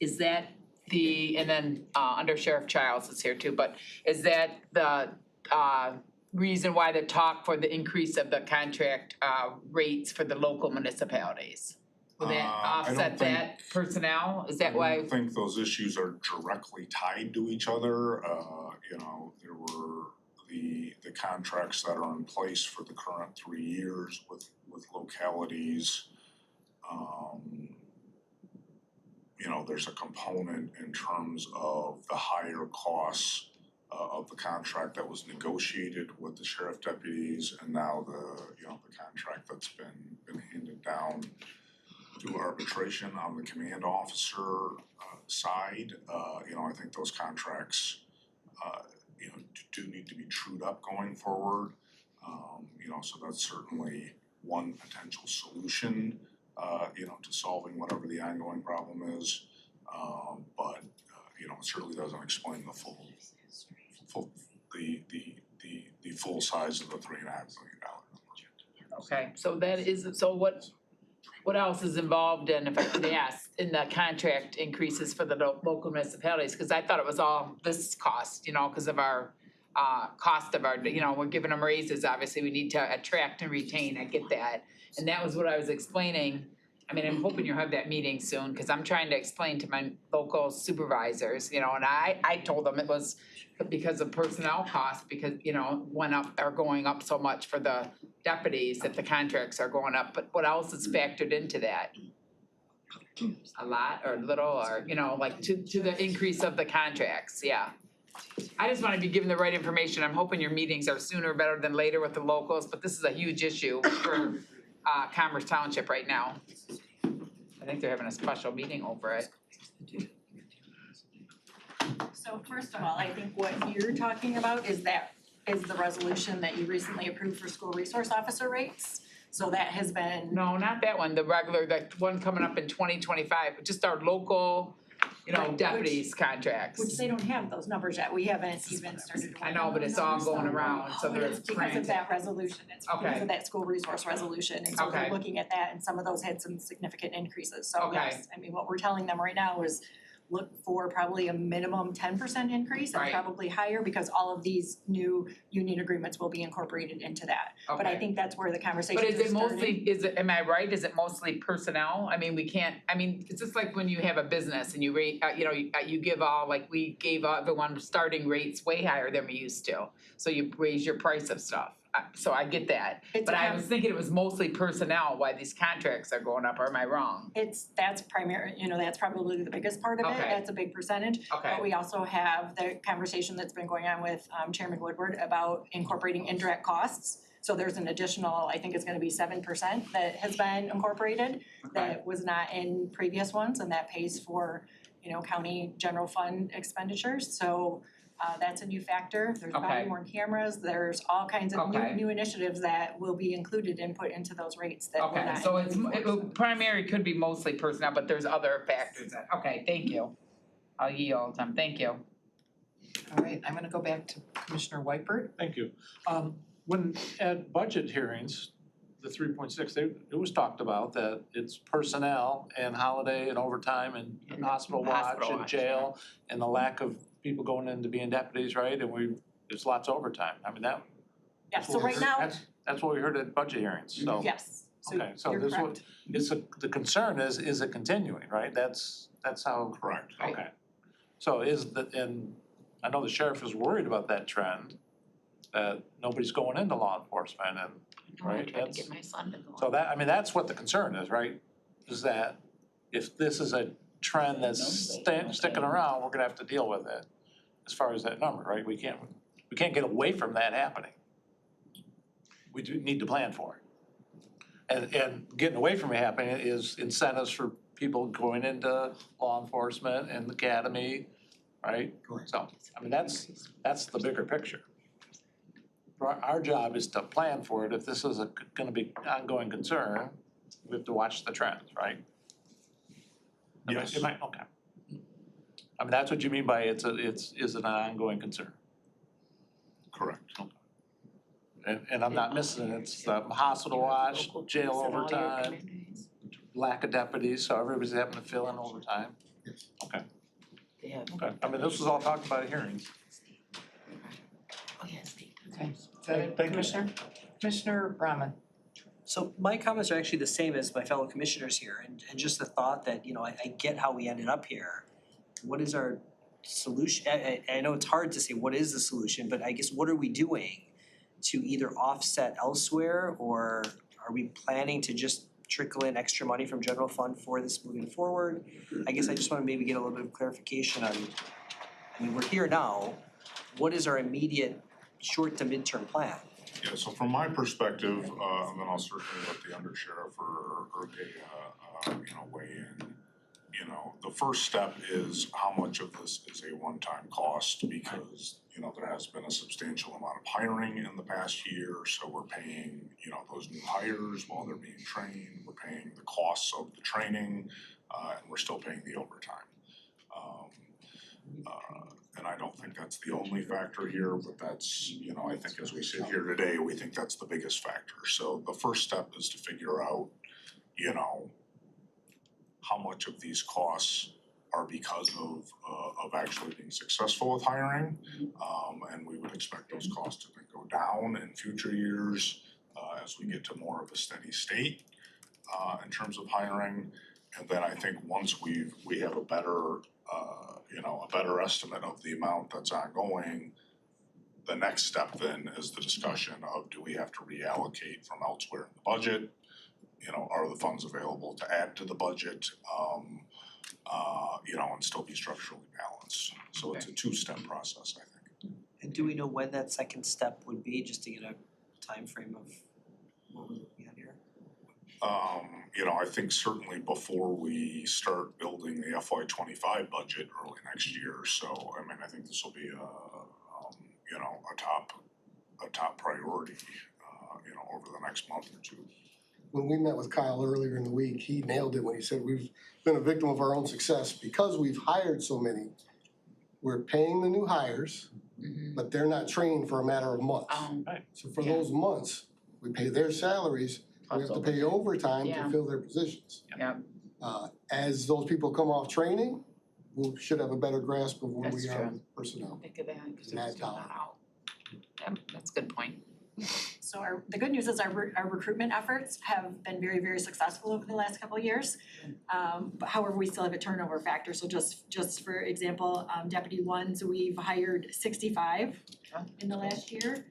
is that and then under Sheriff Childs is here too, but is that the reason why the talk for the increase of the contract rates for the local municipalities? Will that offset that personnel? Is that why? I don't think those issues are directly tied to each other. There were the contracts that are in place for the current 3 years with localities. There's a component in terms of the higher costs of the contract that was negotiated with the sheriff deputies, and now the contract that's been handed down to arbitration on the command officer side. I think those contracts do need to be trued up going forward. So that's certainly one potential solution to solving whatever the ongoing problem is. But it certainly doesn't explain the full size of the $3.5 million number. Okay, so that is, so what else is involved in, if I could ask, in the contract increases for the local municipalities? Because I thought it was all this cost, because of our cost of our, we're giving them raises, obviously we need to attract and retain, I get that. And that was what I was explaining. I mean, I'm hoping you'll have that meeting soon, because I'm trying to explain to my local supervisors, and I told them it was because of personnel costs, because, went up, are going up so much for the deputies, that the contracts are going up, but what else is factored into that? A lot or little, or, like to the increase of the contracts, yeah. I just want to be given the right information. I'm hoping your meetings are sooner better than later with the locals, but this is a huge issue for Commerce Township right now. I think they're having a special meeting over it. So first of all, I think what you're talking about is the resolution that you recently approved for school resource officer rates. So that has been. No, not that one, the regular, the one coming up in 2025, just our local, deputies contracts. Which they don't have those numbers yet, we haven't even started. I know, but it's all going around, so But there's it's because of that resolution, it's because of that school resource resolution, and so Okay. we're looking at that, and some of those had some significant increases, so Okay. yes, I mean, what we're telling them right now is look for probably a minimum 10% increase and Right. probably higher because all of these new union agreements will be incorporated into that. But I Okay. think that's where the conversations But are is it starting. mostly, am I right, is it mostly personnel? I mean, it's just like when you have a business and you rate, you give all, like, we gave everyone starting rates way higher than we used to. So you raise your price of stuff, so I get that. It's But I a- was thinking it was mostly personnel, why these contracts are going up, or am I wrong? That's primary, that's probably the biggest part of it, Okay. that's a big percentage. Okay. But we also have the conversation that's been going on with Chairman Woodward about incorporating indirect costs. So there's an additional, I think it's gonna be 7% that has been incorporated that was not in previous ones, and that pays for, county general fund expenditures. So that's a new factor. There's Okay. body worn cameras, there's all kinds of Okay. new initiatives that will be included and put into those rates that were Okay, not so in it's, before. primary could be mostly personnel, but there's other factors that, okay, thank you. I'll yield, thank you. All right, I'm gonna go back to Commissioner Whitebird. Thank you. When at budget hearings, the 3.6, it was talked about that it's personnel and holiday and overtime and hospital watch and jail and the lack of people going into being deputies, right? And there's lots of overtime. I mean, that. Yeah, so right now, That's what we heard at budget hearings, so. yes, so Okay, so you're this correct. the concern is it continuing, right? That's how. Correct. Okay. So and I know the sheriff is worried about that trend, that nobody's going into law enforcement and, right? I tried to That's- get my son to go. So that's what the concern is, right? Is that if this is a trend that's sticking around, we're gonna have to deal with it as far as that number, right? We can't get away from that happening. We do need to plan for it. And getting away from it happening is incentives for people going into law enforcement and the academy, right? Correct. So, I mean, that's the bigger picture. Our job is to plan for it. If this is gonna be ongoing concern, we have to watch the trends, right? Yes. Okay. I mean, that's what you mean by is it an ongoing concern? Correct. And I'm not missing it, it's the hospital watch, jail overtime, lack of deputies, so everybody's having to fill in overtime. Yes. Okay. Okay, I mean, this was all talked about at hearings. Okay, is that it, Thank you. Commissioner? Commissioner Brahman? So my comments are actually the same as my fellow commissioners here, and just the thought that, I get how we ended up here. What is our solution? I know it's hard to say what is the solution, but I guess what are we doing to either offset elsewhere, or are we planning to just trickle in extra money from general fund for this moving forward? I guess I just wanna maybe get a little bit of clarification on, we're here now, what is our immediate short to midterm plan? Yeah, so from my perspective, and then I'll certainly let the undersheriff or Erke, weigh in. The first step is how much of this is a one-time cost, because, there has been a substantial amount of hiring in the past year, so we're paying, those new hires while they're being trained, we're paying the costs of the training, and we're still paying the overtime. And I don't think that's the only factor here, but that's, I think as we sit here today, we think that's the biggest factor. So the first step is to figure out, how much of these costs are because of actually being successful with hiring. And we would expect those costs to then go down in future years, as we get to more of a steady state, in terms of hiring. And then I think once we have a better estimate of the amount that's ongoing, the next step then is the discussion of, do we have to reallocate from elsewhere in the budget? Are the funds available to add to the budget, and still be structurally balanced? So it's a two-step process, I think. And do we know when that second step would be, just to get a time frame of what we're looking at here? I think certainly before we start building the FY25 budget early next year. So, I think this will be a top priority, over the next month or two. When we met with Kyle earlier in the week, he nailed it when he said we've been a victim of our own success because we've hired so many. We're paying the new hires, but they're not trained for a matter of months. Right. So for those months, we pay their salaries, we have to pay overtime Yeah. to fill their positions. Yep. As those people come off training, we should have a better grasp of where That's we are true. with personnel. Think of that, 'cause And it's that not dollar. out. Yep, that's a good point. So the good news is our recruitment efforts have been very, very successful over the last couple of years. But however, we still have a turnover factor, so just for example, deputy ones, we've hired 65 in the last year.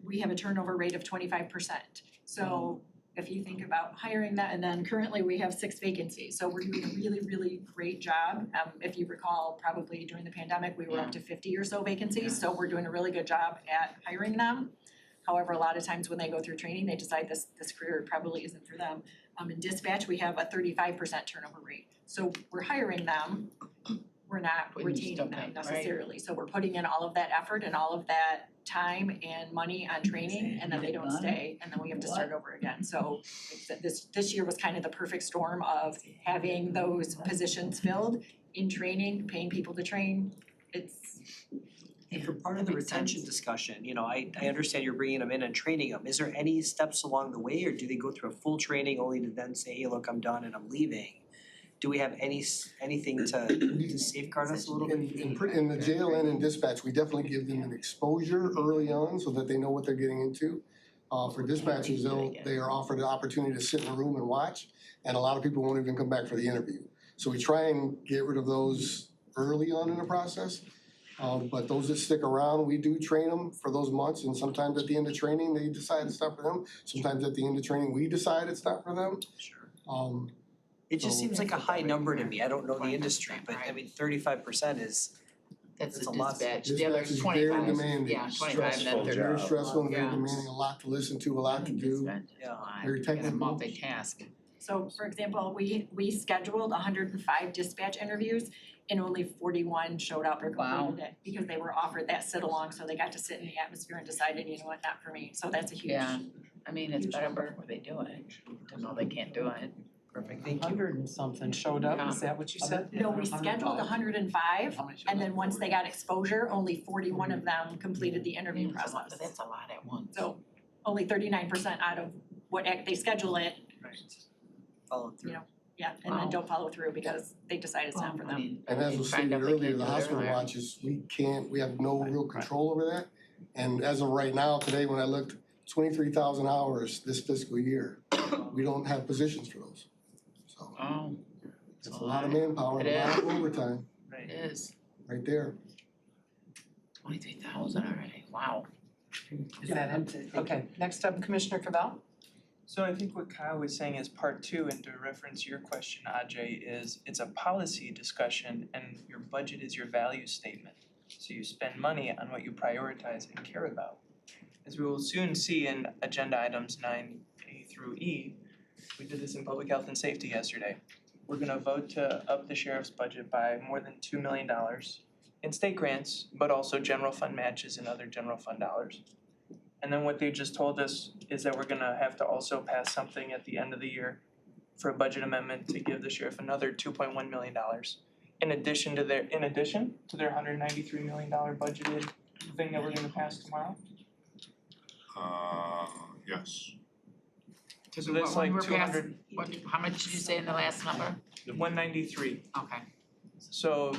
We have a turnover rate of 25%. So if you think about hiring that, and then currently we have 6 vacancies, so we're doing a really, really great job. If you recall, probably during the pandemic, we were up to 50 or so vacancies, so we're doing a really good job at hiring them. However, a lot of times when they go through training, they decide this career probably isn't for them. In dispatch, we have a 35% turnover rate, so we're hiring them, we're not But you still retaining them pay, right? necessarily. So we're putting in all of that effort and all of that time and money on training, and then they don't stay, and then we have to start over again. So this year was kind of the perfect storm of having those positions filled in training, paying people to train. And for part of the Makes sense. retention discussion, you know, I understand you're bringing them in and training them. Is there any steps along the way, or do they go through a full training only to then say, hey, look, I'm done and I'm leaving? Do we have anything to safeguard us a little bit? In the jail and in dispatch, we definitely give them an exposure early on so that they know what they're getting into. For dispatchers, they are offered the opportunity to sit in a room and watch, and a lot of people won't even come back for the interview. So we try and get rid of those early on in the process. But those that stick around, we do train them for those months, and sometimes at the end of training, they decide it's not for them. Sometimes at the end of training, we decide it's not for them. Sure. It just So- seems like a high number to me. I don't know the industry, but I mean, 35% is, That's That's a a lot. dispatch, the Dispatch other's is 25. very demanding, Yeah, 25 and then stressful 30. Very job. stressful and very Yeah. demanding, a lot to listen to, a lot to do. yeah. Very You gotta technical. multitask. So for example, we scheduled 105 dispatch interviews and only 41 showed up or completed it because they were offered that sit along, so they got to sit in the atmosphere and decided, you know what, not for me. So that's a huge. Yeah, I mean, it's Huge better number. before they do it, to know they can't do it. Perfect, thank you. 100 and something showed up, is that what you said? No, we scheduled 105 and then once they got exposure, only 41 of them completed the interview That's a lot- process. That's a lot at once. So only 39% out of what they schedule it, Follow through. you know, yeah, and then Wow. don't follow through because they decide it's not for I them. mean, And as they was find stated out they earlier, can't the do it hospital earlier. watches, we have no real control over that. And as of right now, today, when I looked, 23,000 hours this fiscal year, we don't have positions for those. So Oh, it's a lot of manpower, It a lot of is. overtime, it is, right there. 23,000 already, wow. Is that it? Okay, next up, Commissioner Cavell? So I think what Kyle was saying is part two, and to reference your question, Ajay, is it's a policy discussion and your budget is your value statement. So you spend money on what you prioritize and care about. As we will soon see in agenda items 9A through E, we did this in public health and safety yesterday. We're gonna vote to up the sheriff's budget by more than $2 million in state grants, but also general fund matches and other general fund dollars. And then what they just told us is that we're gonna have to also pass something at the end of the year for a budget amendment to give the sheriff another $2.1 million. In addition to their $193 million budgeted thing that we're gonna pass tomorrow. Yes. So that's like 200, How much did you say in the last number? 193. Okay. So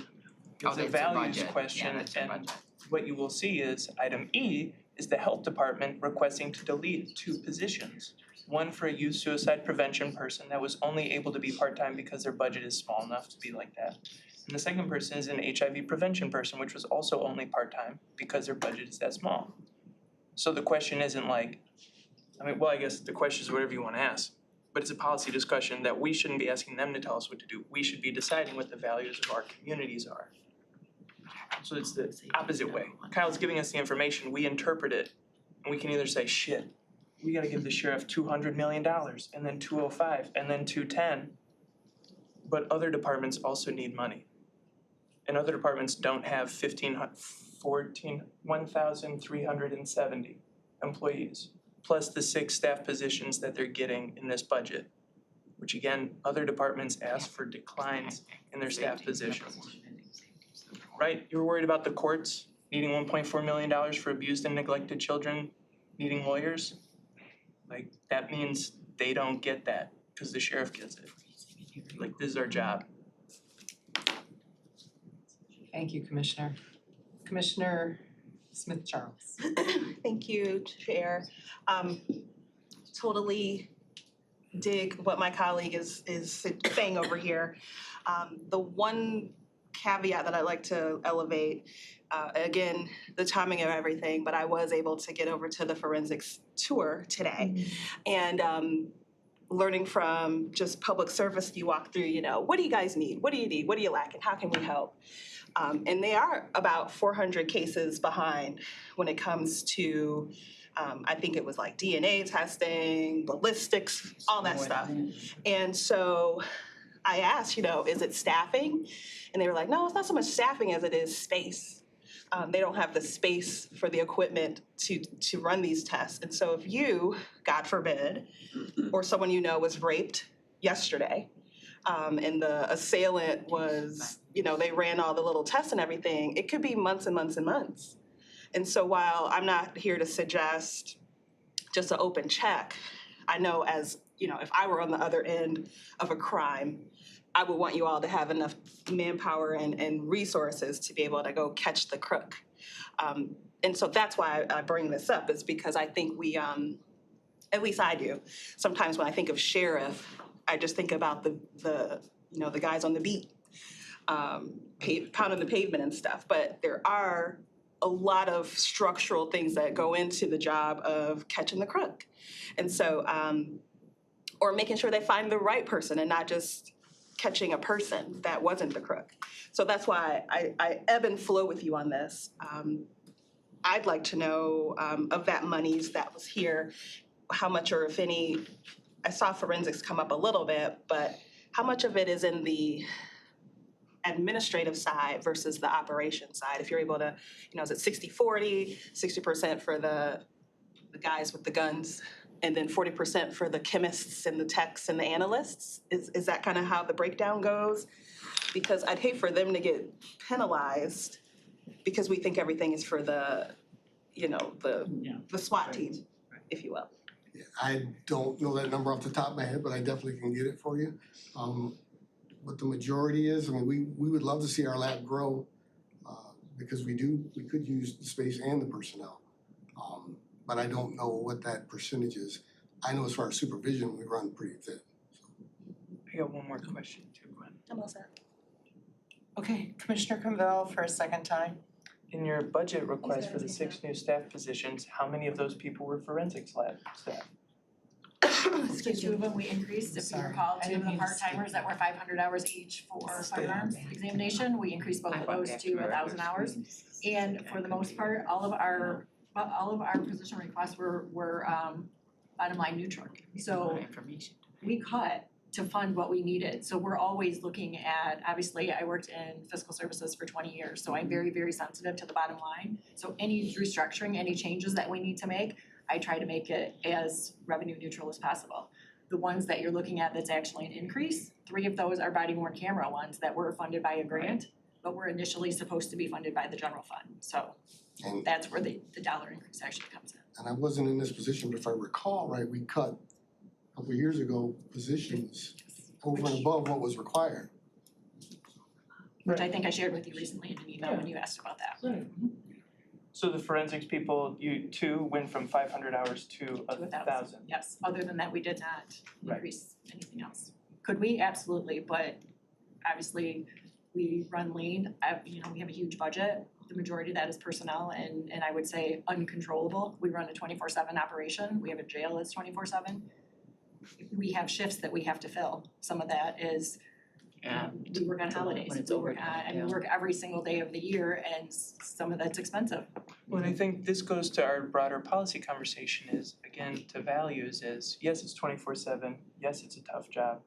Oh, it's a that's their values budget. question, Yeah, that's their and budget. what you will see is item E is the health department requesting to delete 2 positions. One for a youth suicide prevention person that was only able to be part-time because their budget is small enough to be like that. And the second person is an HIV prevention person, which was also only part-time because their budget is that small. So the question isn't like, I guess the question is whatever you wanna ask, but it's a policy discussion that we shouldn't be asking them to tell us what to do. We should be deciding what the values of our communities are. So it's the opposite way. Kyle's giving us the information, we interpret it, and we can either say, shit, we gotta give the sheriff $200 million, and then 205, and then 210. But other departments also need money. And other departments don't have 1,370 employees, plus the 6 staff positions that they're getting in this budget. Which again, other departments ask for declines in their staff positions. Right, you were worried about the courts needing $1.4 million for abused and neglected children, needing lawyers? Like, that means they don't get that, cause the sheriff gets it. Like, this is our job. Thank you, Commissioner. Commissioner Smith Charles. Thank you, Chair. Totally dig what my colleague is saying over here. The one caveat that I'd like to elevate, again, the timing of everything, but I was able to get over to the forensics tour today. And learning from just public service, you walk through, what do you guys need? What do you need? What do you lack? And how can we help? And they are about 400 cases behind when it comes to, I think it was like DNA testing, ballistics, all that stuff. And so I asked, is it staffing? And they were like, no, it's not so much staffing as it is space. They don't have the space for the equipment to run these tests. And so if you, God forbid, or someone was raped yesterday, and the assailant was, they ran all the little tests and everything, it could be months and months and months. And so while I'm not here to suggest just an open check, I know as, if I were on the other end of a crime, I would want you all to have enough manpower and resources to be able to go catch the crook. And so that's why I bring this up, is because I think we, at least I do, sometimes when I think of sheriff, I just think about the guys on the beat, pounding the pavement and stuff. But there are a lot of structural things that go into the job of catching the crook. And so, or making sure they find the right person and not just catching a person that wasn't the crook. So that's why I ebb and flow with you on this. I'd like to know of that monies that was here, how much or if any, I saw forensics come up a little bit, but how much of it is in the administrative side versus the operation side? If you're able to, is it 60-40, 60% for the guys with the guns, and then 40% for the chemists and the techs and the analysts? Is that kind of how the breakdown goes? Because I'd hate for them to get penalized because we think everything is for the SWAT team, if you will. I don't know that number off the top of my head, but I definitely can get it for you. What the majority is, we would love to see our lab grow because we could use the space and the personnel. But I don't know what that percentage is. I know as far as supervision, we run pretty thin. I got one more question too, Gwen. I'm all set. Okay, Commissioner Convell for a second time. In your budget request for the 6 new staff positions, how many of those people were forensics lab staff? Excuse me, when we increased, if you Sorry. recall, I two didn't of the mean to part-timers that were 500 hours each for firearms examination, we increased both of those to 1,000 hours. And for the most part, all of our position requests were bottom line neutral. So we cut to fund what we needed. So we're always looking at, obviously, I worked in fiscal services for 20 years, so I'm very, very sensitive to the bottom line. So any restructuring, any changes that we need to make, I try to make it as revenue neutral as possible. The ones that you're looking at that's actually an increase, 3 of those are body worn camera ones that were funded by a grant, but were initially supposed to be funded by the general fund. So And that's where the dollar increase actually comes in. and I wasn't in this position, but if I recall right, we cut a couple of years ago positions over and above what was required. Which I think I shared with you recently in an email when you asked about that. Right. So the forensics people, you too went from 500 hours to 1,000. Yes, other than that, we did not Right. increase anything else. Could we? Absolutely, but obviously, we run lean. We have a huge budget. The majority of that is personnel and I would say uncontrollable. We run a 24/7 operation. We have a jail that's 24/7. We have shifts that we have to fill. Some of that is we work on holidays. When it's We work overtime, we work every single day of the year and some of that's expensive. Well, I think this goes to our broader policy conversation is, again, to values is, yes, it's 24/7, yes, it's a tough job,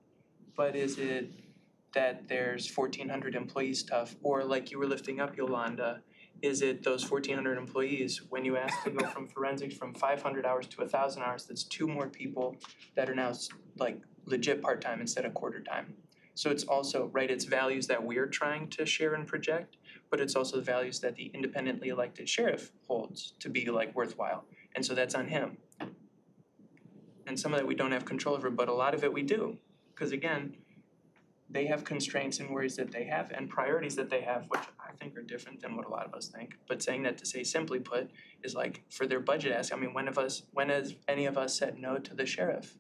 but is it that there's 1,400 employees tough? Or like you were lifting up, Yolanda, is it those 1,400 employees, when you ask to go from forensics from 500 hours to 1,000 hours, that's 2 more people that are now like legit part-time instead of quarter-time. So it's also, right, it's values that we're trying to share and project, but it's also the values that the independently elected sheriff holds to be like worthwhile. And so that's on him. And some of that we don't have control over, but a lot of it we do. Because again, they have constraints and worries that they have and priorities that they have, which I think are different than what a lot of us think. But saying that to say simply put is like for their budget ask, I mean, when has any of us said no to the sheriff?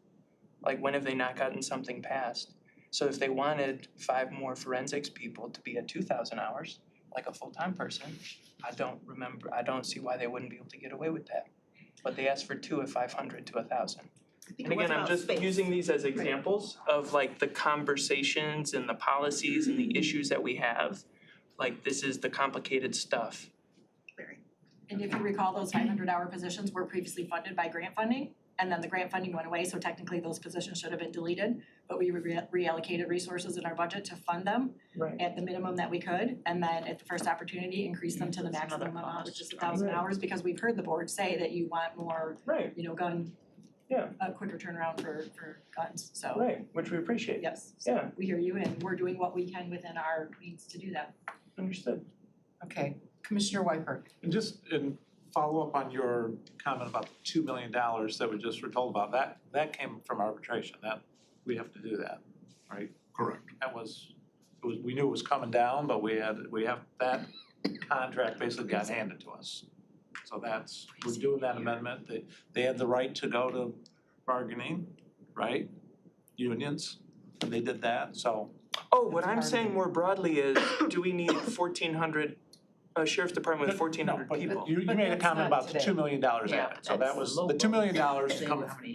Like when have they not gotten something passed? So if they wanted 5 more forensics people to be at 2,000 hours, like a full-time person, I don't see why they wouldn't be able to get away with that. But they asked for 2 at 500 to 1,000. And again, I'm just using these as examples of like the conversations and the policies and the issues that we have. Like this is the complicated stuff. And if you recall, those 500-hour positions were previously funded by grant funding, and then the grant funding went away, so technically those positions should have been deleted. But we reallocated resources in our budget to fund them at the minimum that we could, and then at the first opportunity, increase them to the maximum amount, which is 1,000 hours, because we've heard the board say that you want more, gun, a quicker turnaround for guns, so. Right, which we appreciate. Yes, so we hear you, and we're doing what we can within our means to do that. Understood. Okay, Commissioner Wyper. And just in follow up on your comment about the $2 million that we just were told about, that came from arbitration, that we have to do that, right? Correct. We knew it was coming down, but we have that contract basically got handed to us. So we're doing that amendment, they had the right to go to bargaining, right? Unions, and they did that, so. Oh, what I'm saying more broadly is, do we need 1,400, a sheriff's department with 1,400 people? You made a comment about the $2 million added, so that was, the $2 million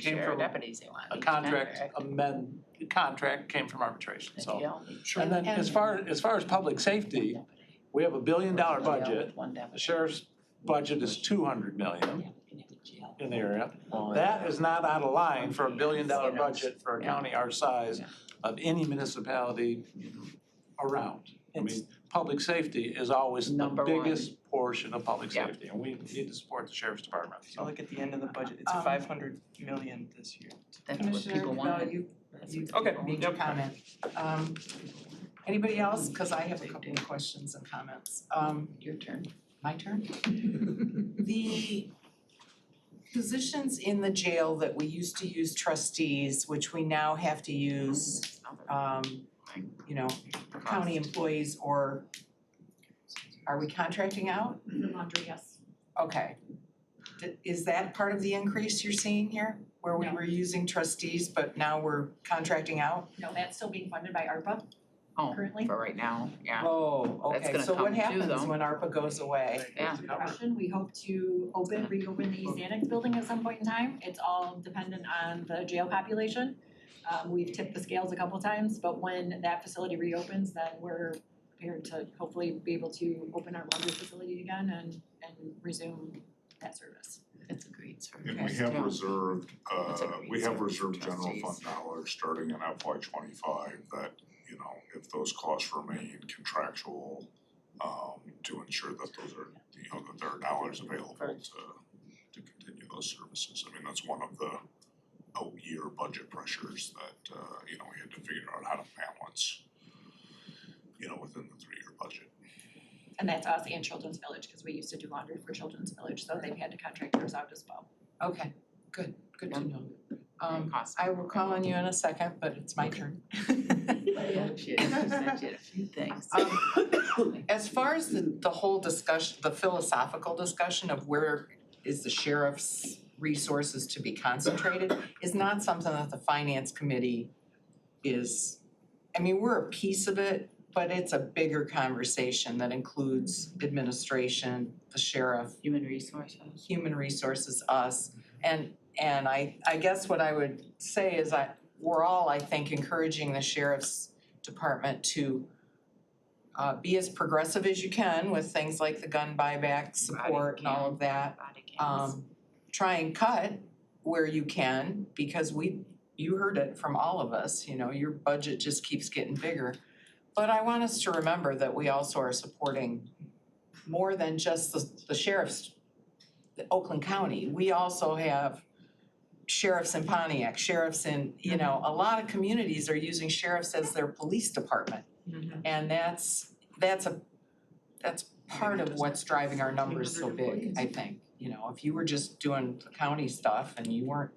came from a contract came from arbitration, so. And then as far as public safety, we have $1 billion budget, the sheriff's budget is 200 million in the area. That is not out of line for $1 billion budget for a county our size of any municipality around. I mean, public safety is always the biggest portion of public safety, and we need to support the sheriff's department. So look at the end of the budget, it's 500 million this year. Commissioner, you Okay, made your comment. Anybody else? Cause I have a couple of questions and comments. Your turn. My turn? The positions in the jail that we used to use trustees, which we now have to use, county employees, or are we contracting out? The laundry, yes. Okay. Is that part of the increase you're seeing here? Where we No. were using trustees, but now we're contracting out? No, that's still being funded by ARPA. Oh, Currently? for right now, yeah. Oh, That's okay, gonna so what come too, happens though. when ARPA goes away? Yeah. Good question. We hope to reopen the East Annex building at some point in time. It's all dependent on the jail population. We've tipped the scales a couple times, but when that facility reopens, then we're prepared to hopefully be able to open our laundry facility again and resume that service. It's a great service. And we have reserved, That's a great we have service for reserved general fund trustees. dollars starting in FY '25 that, if those costs remain contractual, to ensure that those are, that there are dollars available to continue those services. I mean, that's one of the out-year budget pressures that, we had to figure out how to balance, within the 3-year budget. And that's us and Children's Village, because we used to do laundry for Children's Village, so they've had to contract theirs out as well. Okay, good to know. I will call on you in a second, but it's my turn. She had a few things. As far as the whole discussion, the philosophical discussion of where is the sheriff's resources to be concentrated is not something that the finance committee is, we're a piece of it, but it's a bigger conversation that includes administration, the sheriff, Human resources. us, and I guess what I would say is we're all, I think, encouraging the sheriff's department to be as progressive as you can with things like the gun buyback support and all of that. Try and cut where you can, because you heard it from all of us, your budget just keeps getting bigger. But I want us to remember that we also are supporting more than just the sheriff's, Oakland County. We also have sheriffs in Pontiac, sheriffs in, a lot of communities are using sheriffs as their police department. And that's part of what's driving our numbers so big, I think. If you were just doing the county stuff and you weren't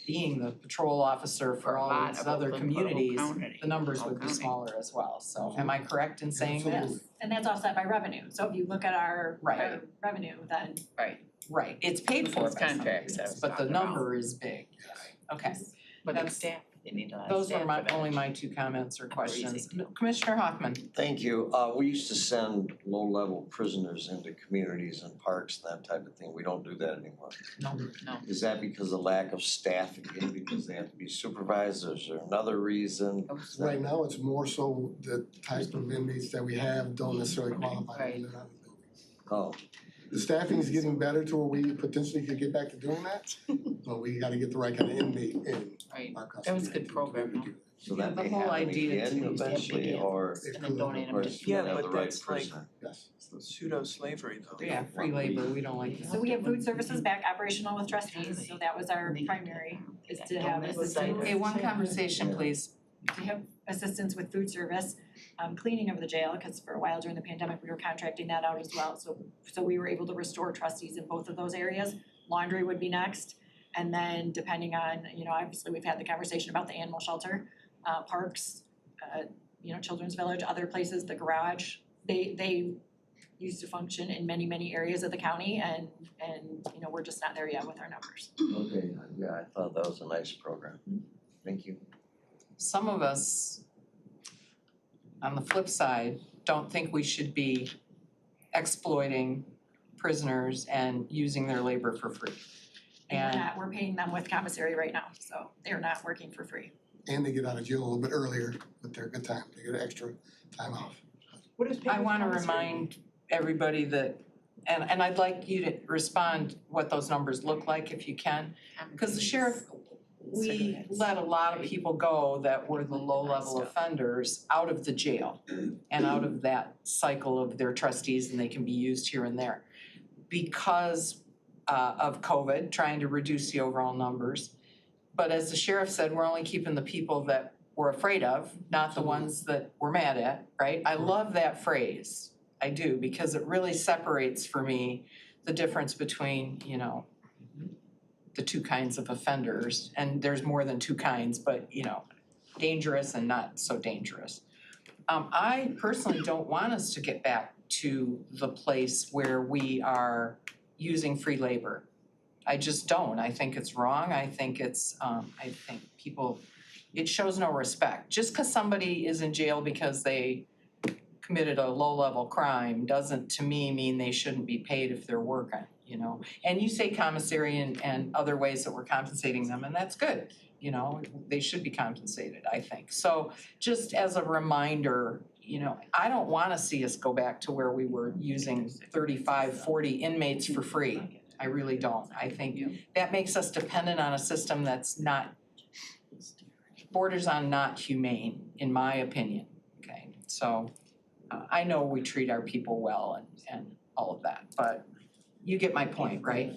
being the patrol officer for all lot these of other Oakland communities, County. the numbers would be County. smaller as well. So am I correct in saying that? Absolutely. And that's offset by revenue, so if you look at our Right. revenue, then Right, it's paid for Those by some contracts I reasons, was but the talking about. number is big. Okay, But That's- the staff, they need a lot of those were staff my, for that. only my two comments or questions. Crazy. Commissioner Hoffman? Thank you. We used to send low-level prisoners into communities and parks and that type of thing. We don't do that anymore. No. Is that because of lack of staff again, because they have to be supervised? Is there another reason? Right now, it's more so the type of inmates that we have don't necessarily qualify when they're out of the building. Oh, The staffing is getting better to where we potentially could get back to doing that, but we gotta get the right kind of inmate in Right, our custody. that was a good program, though. so Yeah, that the may whole happen idea again to- eventually, or It And then could, donate of them course, to. you Yeah, have but the right that's like- prisoner. yes. Pseudo slavery though. Yeah, free labor, we don't like that. So we have food services back operational with trustees, so that was our primary, is to have assistance. Okay, one conversation, please. To have assistance with food service, cleaning of the jail, because for a while during the pandemic, we were contracting that out as well. So we were able to restore trustees in both of those areas. Laundry would be next. And then depending on, obviously we've had the conversation about the animal shelter, parks, Children's Village, other places, the garage. They used to function in many, many areas of the county and we're just not there yet with our numbers. Okay, yeah, I thought that was a nice program. Thank you. Some of us, on the flip side, don't think we should be exploiting prisoners and using their labor for free. And We're paying them with commissary right now, so they're not working for free. And they get out of jail a little bit earlier with their good time, they get extra time off. What is paid I with wanna commissary? remind everybody that, and I'd like you to respond what those numbers look like if you can. Cause the sheriff, we let a lot of people go that were the low-level offenders out of the jail and out of that cycle of their trustees, and they can be used here and there. Because of COVID, trying to reduce the overall numbers. But as the sheriff said, we're only keeping the people that we're afraid of, not the ones that we're mad at, right? I love that phrase, I do, because it really separates for me the difference between, the two kinds of offenders, and there's more than two kinds, but dangerous and not so dangerous. I personally don't want us to get back to the place where we are using free labor. I just don't. I think it's wrong. I think it's, it shows no respect. Just because somebody is in jail because they committed a low-level crime doesn't, to me, mean they shouldn't be paid if they're working, And you say commissary and other ways that we're compensating them, and that's good, they should be compensated, I think. So just as a reminder, I don't wanna see us go back to where we were using 35, 40 inmates for free. I really don't. I think that makes us dependent on a system that's not, borders on not humane, in my opinion, okay? So I know we treat our people well and all of that, but you get my point, right?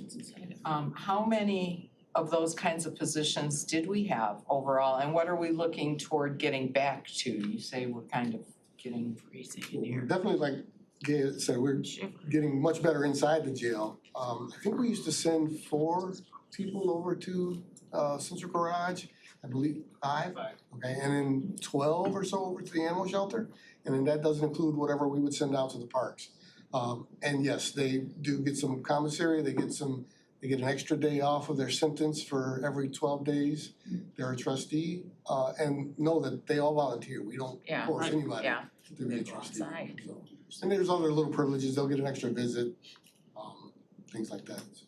How many of those kinds of positions did we have overall, and what are we looking toward getting back to? You say we're kind of getting We're definitely, like Gail said, we're getting much better inside the jail. I think we used to send 4 people over to Central Garage, I believe 5. Okay, and then 12 or so over to the animal shelter, and then that doesn't include whatever we would send out to the parks. And yes, they do get some commissary, they get an extra day off of their sentence for every 12 days. They're a trustee, and know that they all volunteer. We don't force anybody to be a trustee. So, and there's other little privileges, they'll get an extra visit, things like that, so.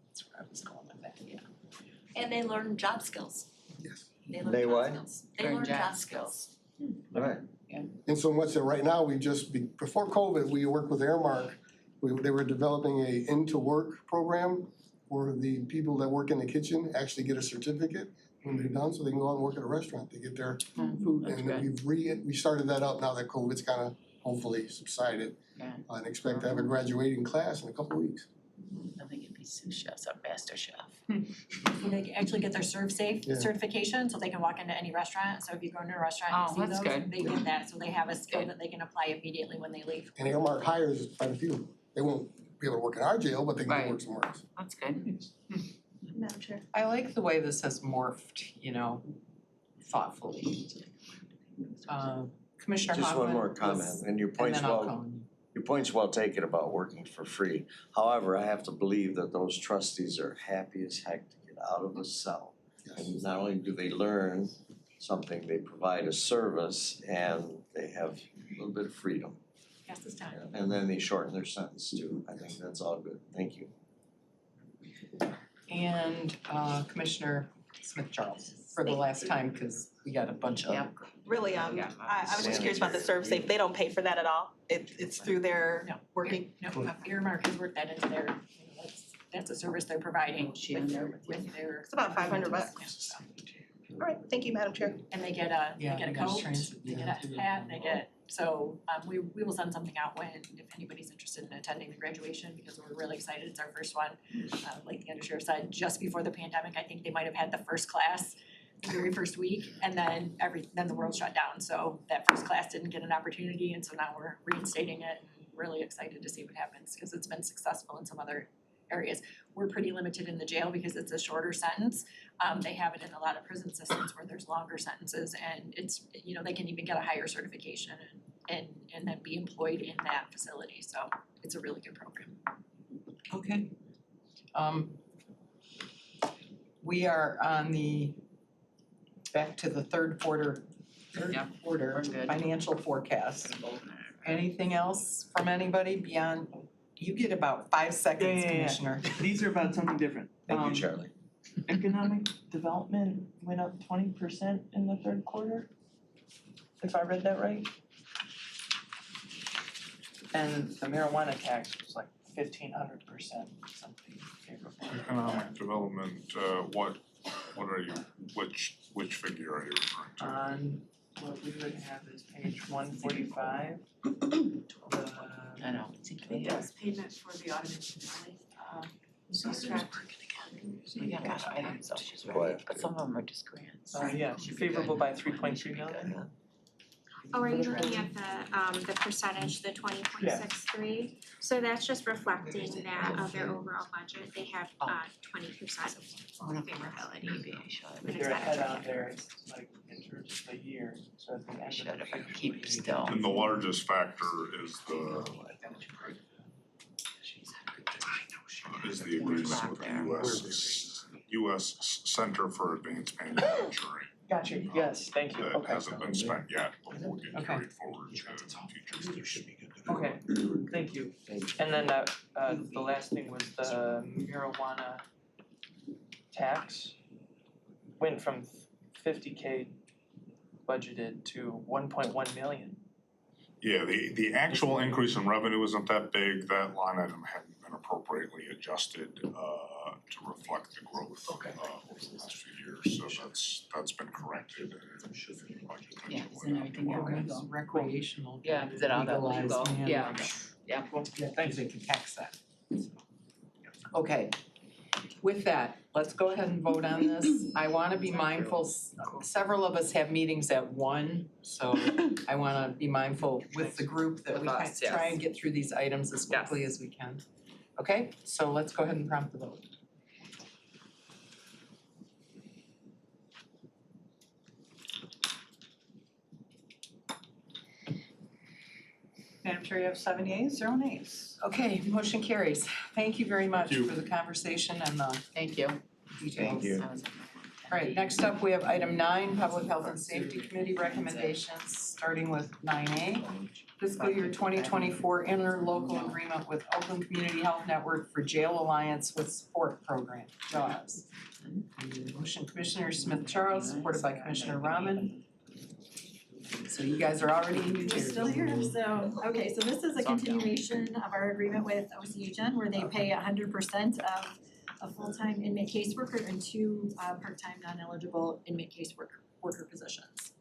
That's where I was going with that, yeah. And they learn job skills. Yes. They learn They job what? skills. They learn job skills. Alright, And so much that right now, before COVID, we worked with Airmark. They were developing a into-work program where the people that work in the kitchen actually get a certificate when they're done, so they can go out and work at a restaurant, they get their food. And then we started that up now that COVID's kind of hopefully subsided. And expect to have a graduating class in a couple weeks. I think it'd be sous chefs or master chef. So they actually get their Serve Safe Yeah. certification, so they can walk into any restaurant. So if you go into a restaurant and Oh, see that's those, good. they get that, so they have a skill that they can apply immediately when they leave. And Airmark hires quite a few. They won't be able to work in our jail, but they can Right. go work somewhere else. That's good. Madam Chair. I like the way this has morphed, you know, thoughtfully. Commissioner Just Hoffman. one more comment, was- and your point's And then I'll well, come. your point's well taken about working for free. However, I have to believe that those trustees are happy as heck to get out of the cell. And not only do they learn something, they provide a service and they have a little bit of freedom. Yes, this time. And then they shorten their sentence too. I think that's all good. Thank you. And Commissioner Smith Charles for the last time, because we got a bunch of. Yep. Really, I was just curious about the service safe. They don't pay for that at all. It's through their No. working. No, Earmark has worked that into their, that's a service they're providing with their. It's about $500. All right, thank you, Madam Chair. And they get a Yeah, coat, transit, they get a hat, they get, so we will send something out when, if anybody's interested in attending the graduation, because we're really excited, it's our first one. Like the undersheriff said, just before the pandemic, I think they might have had the first class the very first week, and then then the world shut down, so that first class didn't get an opportunity, and so now we're reinstating it, and really excited to see what happens, because it's been successful in some other areas. We're pretty limited in the jail because it's a shorter sentence. They have it in a lot of prison systems where there's longer sentences, and it's, you know, they can even get a higher certification and then be employed in that facility, so it's a really good program. Okay. We are on back to the third quarter Yep, we're good. financial forecast. Anything else from anybody beyond, you get about 5 seconds, Yeah. Commissioner. These are about something different. Thank you, Charlie. Economic development went up 20% in the third quarter, if I read that right. And the marijuana tax was like 1,500%, something favorable. Economic development, what are you, which figure are you referring to? On what we would have is page 145. I know. Yes, payment for the audited facility. We got a lot of items, Quiet. but some of them are just grants. Yeah, favorable by 3.3 million. Oh, are you looking at the percentage, the 20.63? So that's just reflecting that of their overall budget, they have 20% favorability. Maybe I should. They're ahead on their, like, in terms of the year, so at the end I of should the if I fiscal keep year. still. And the largest factor is the agreement with the US Center for Advanced Manufacturing. Gotcha, yes, thank you, That okay. hasn't been spent yet, but will get Okay. carried forward to future years. Okay, thank you. And then the last thing was the marijuana tax went from 50K budgeted to 1.1 million. Yeah, the actual increase in revenue isn't that big, that line item hadn't been appropriately adjusted to reflect the growth over the last few years, so that's been corrected and should be budgeted. Yeah, and everything else. Recreational. Yeah, is it all that legalized legal? marijuana. Yeah. Yeah. Thanks, they can tax that. Okay, with that, let's go ahead and vote on this. I wanna be mindful, several of us have meetings at 1, so I wanna be mindful with the group that we With us, try yes. and get through these items as quickly as we can. Okay, so let's go ahead and prompt the vote. Madam Chair, you have 7 yeas, 0 nays. Okay, motion carries. Thank you very much Thank you. for the conversation and the Thank you. details. Thank you. All right, next up, we have item 9, Public Health and Safety Committee recommendations, starting with 9A. Fiscal year 2024 interlocal agreement with Oakland Community Health Network for Jail Alliance with Support Program, JAWS. Motion Commissioner Smith Charles, supported by Commissioner Rahman. So you guys are already in your We're chairs. still here, so, okay, so this is a continuation of our agreement with OCHN where they pay 100% of a full-time inmate caseworker and 2 part-time non-eligible inmate worker positions.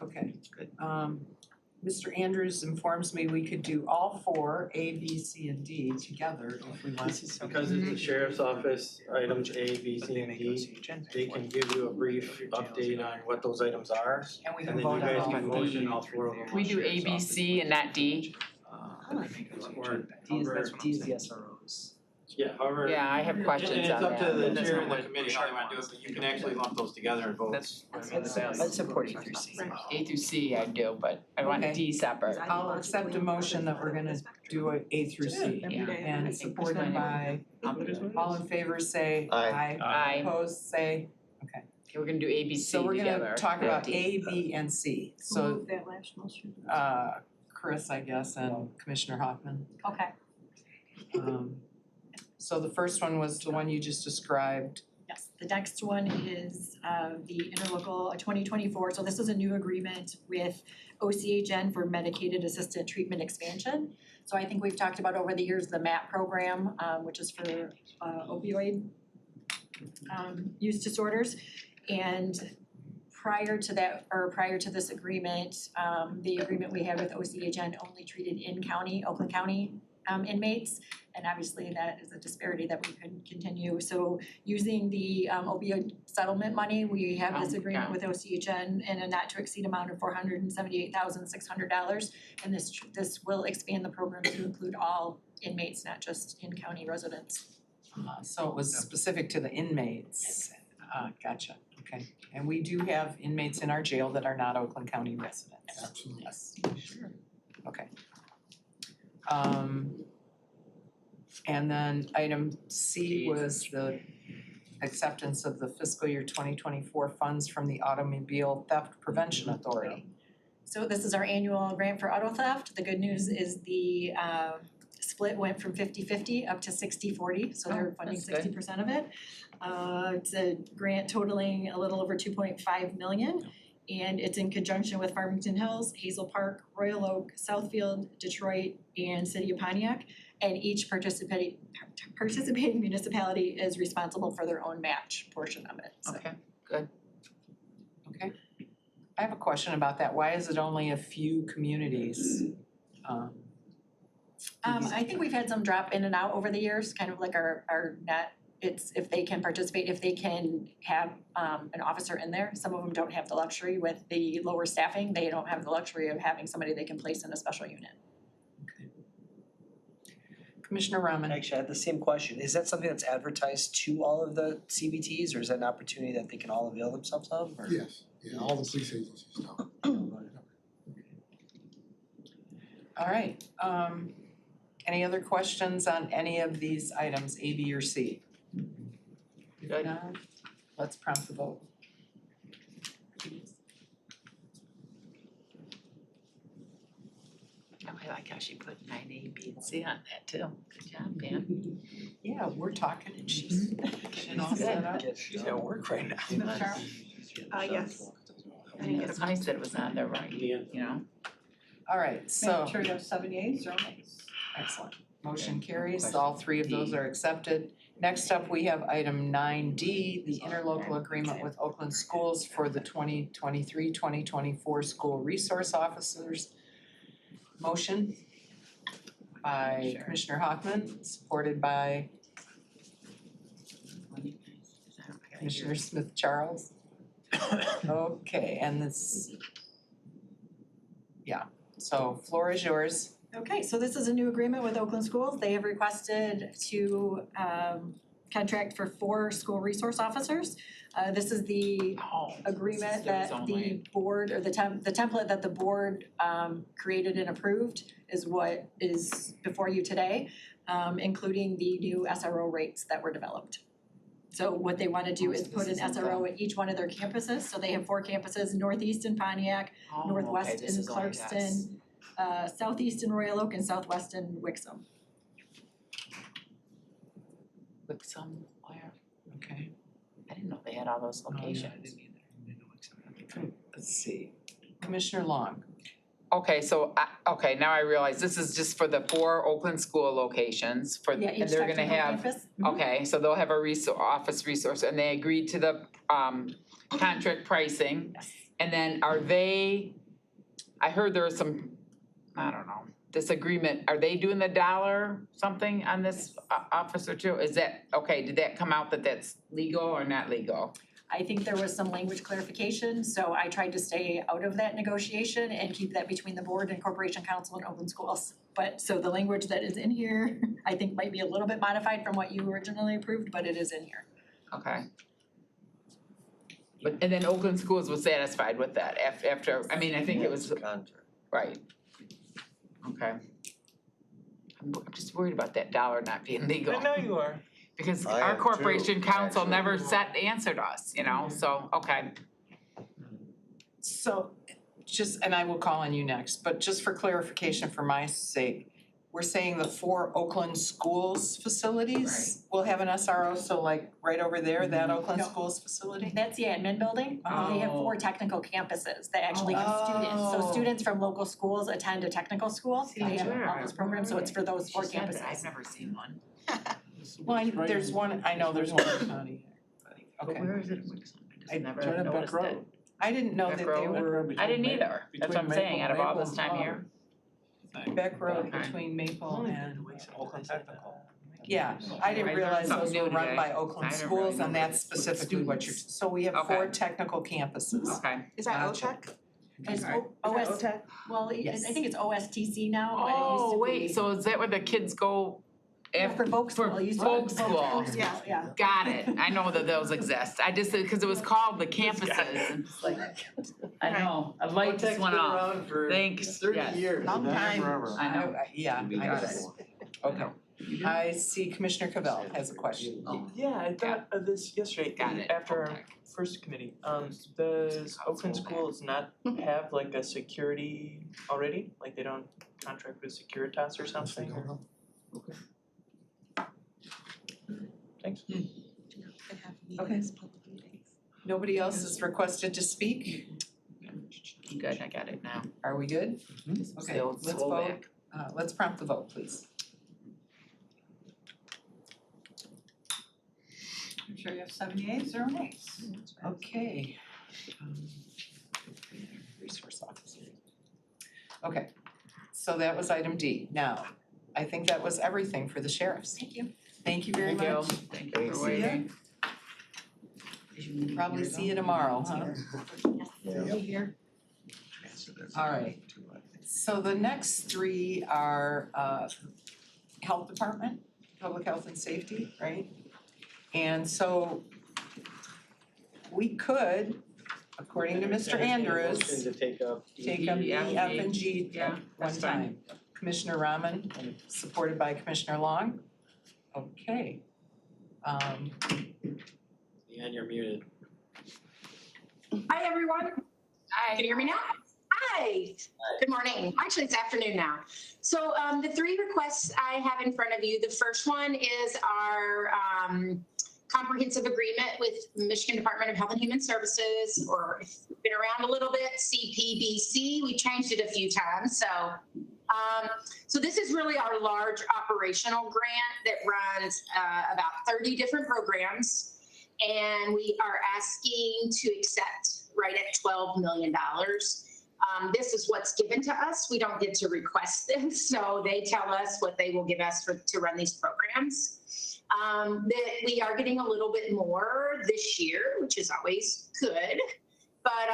Okay, good. Mr. Andrews informs me we could do all 4, A, B, C, and D together if we want to. Because it's the sheriff's office, items A, B, C, and D, they can give you a brief update on what those items are. And we And can then vote you on guys all can of them. motion all 4 of them. We on do A, sheriff's B, office. C, and not D. Or D is the SROs. Yeah, however. Yeah, I have questions on that. And it's up to the That's chair not of the what committee how they wanna do it, but you can actually lump those together and vote. That's. Let's support A through C. A through C I do, but I want Okay. D separate. I'll accept a motion that we're gonna do A through C. Yeah. And supported by, all in favor say Aye. aye. Aye. Opposed, say, Okay, we're gonna do A, B, C so we're together. gonna talk about A, B, and C. So, Move that last motion. Chris, I guess, and Commissioner Hoffman. Okay. So the first one was the one you just described. Yes, the next one is the interlocal 2024, so this is a new agreement with OCHN for medicated assisted treatment expansion. So I think we've talked about over the years the MAP program, which is for opioid use disorders. And prior to that, or prior to this agreement, the agreement we had with OCHN only treated in-county, Oakland County inmates. And obviously that is a disparity that we couldn't continue. So using the opioid settlement money, we have this agreement with OCHN in a not to exceed amount of $478,600. And this will expand the program to include all inmates, not just in-county residents. So it was specific to the inmates. Gotcha, okay. And we do have inmates in our jail that are not Oakland County residents. Absolutely. Yes, sure. Okay. And then item C was the acceptance of the fiscal year 2024 funds from the Automobile Theft Prevention Authority. So this is our annual grant for auto theft. The good news is the split went from 50-50 up to 60-40, so they're funding that's good. 60% of it. It's a grant totaling a little over 2.5 million. And it's in conjunction with Farmington Hills, Hazel Park, Royal Oak, Southfield, Detroit, and City of Pontiac. And each participating municipality is responsible for their own match portion of it, so. Okay, good. Okay. I have a question about that. Why is it only a few communities? I think we've had some drop in and out over the years, kind of like our net. It's if they can participate, if they can have an officer in there. Some of them don't have the luxury with the lower staffing. They don't have the luxury of having somebody they can place in a special unit. Commissioner Rahman. Actually, I had the same question. Is that something that's advertised to all of the CBTs, or is that an opportunity that they can all avail themselves of? Or? Yes, yeah, all the police agencies now. All right, any other questions on any of these items, A, B, or C? Good. None? Let's prompt the vote. Oh, I like how she put 9A, B, and C on that too. Good job, Dan. Yeah, we're talking and she's getting all set up. She's at work right now. Yes. I didn't get a nice that it was on there right, you know? All right, so, Madam Chair, you have 7 yeas, 0 nays. excellent. Motion carries, all three of those are accepted. Next up, we have item 9D, the interlocal agreement with Oakland Schools for the 2023-2024 school resource officers. Motion by Commissioner Hoffman, supported by Commissioner Smith Charles. Okay, and this, yeah, so floor is yours. Okay, so this is a new agreement with Oakland Schools. They have requested to contract for 4 school resource officers. This is the agreement that the board, or the template that the board created and approved is what is before you today, including the new SRO rates that were developed. So what they wanna do is put an SRO at each one of their campuses. So they have 4 campuses, northeast in Pontiac, northwest in Clarkston, southeast in Royal Oak, and southwest in Wixom. Wixom, where? Okay. I didn't know they had all those locations. Let's see, Commissioner Long. Okay, so, okay, now I realize this is just for the 4 Oakland school locations for, Yeah, and each they're gonna technical have, campus. okay, so they'll have a office resource, and they agreed to the contract pricing. And then are they, I heard there was some, I don't know, disagreement, are they doing the dollar something on this officer too? Is that, okay, did that come out that that's legal or not legal? I think there was some language clarification, so I tried to stay out of that negotiation and keep that between the board and Corporation Council and Open Schools. But, so the language that is in here, I think might be a little bit modified from what you originally approved, but it is in here. Okay. But, and then Oakland Schools was satisfied with that after, I mean, I think it was, Contract. right. Okay. I'm just worried about that dollar not being legal. I know you are. Because I our am too, corporation council actually. never answered us, you know, so, okay. So, just, and I will call on you next, but just for clarification for my sake, we're saying the 4 Oakland Schools facilities will have an SRO, so like right over there, that Oakland No. Schools facility? That's the admin building. They have 4 technical campuses that actually have students. So Oh. students from local schools attend a technical school. They have Sure. all those programs, so it's for those 4 campuses. I've never seen one. Well, there's one, I know there's one in county. But Okay. where is it in Wixom? I I just never Right at Beck noticed Road. it. I didn't know Beck that they Road. were I didn't either, that's what I'm saying, out of all this time here. Beck Road Okay. between Maple and, Oakland Technical. yeah, I didn't I learned realize those something were new run today. by Oakland I didn't Schools really know and that's that. With specifically what you're, so we have 4 Okay. technical campuses. Okay. Is that Gotcha. OTEC? It's Okay. OS, well, Yes. I think it's OSTC now, but it used Oh, to be. wait, so is that where the kids go Yeah, for Volk School, for it used to folk be school? Yeah, yeah. Got it, I know that those exist, I just, because it was called the campuses, and it's like, I know, a light OTEC's just been went off. around for Thanks, 30 yes. years. Long time. I know. Yeah, I Got got it. Okay. I see Commissioner Cavell has a question. Yeah, I thought of this yesterday Got it. after our Okay. first committee. Does Oakland Schools not have like a security already? Like they don't contract with Securitas or something? Or- Thanks. Okay. Nobody else has requested to speak? Good, I got it now. Are we good? Okay, Still let's slow vote. back. Let's prompt the vote, please. I'm sure you have 7 yeas, 0 nays. Okay. Resource officer. Okay, so that was item D. Now, I think that was everything for the sheriffs. Thank you. Thank you very Thank you. much. Thank you for See ya. waiting. Probably see you tomorrow, huh? Be here. All right. So the next 3 are Health Department, Public Health and Safety, right? And so we could, according to Mr. Andrews, Motion to take up take up E, F, and G Yeah, at one that's fine. time. Commissioner Rahman, supported by Commissioner Long. Okay. And you're muted. Hi, everyone. Hi. Can you hear me now? Hi. Good morning. Actually, it's afternoon now. So the 3 requests I have in front of you, the first one is our comprehensive agreement with Michigan Department of Health and Human Services, or if you've been around a little bit, CPDC. We changed it a few times. So this is really our large operational grant that runs about 30 different programs. And we are asking to accept right at $12 million. This is what's given to us. We don't get to request this, so they tell us what they will give us to run these programs. That we are getting a little bit more this year, which is always good. But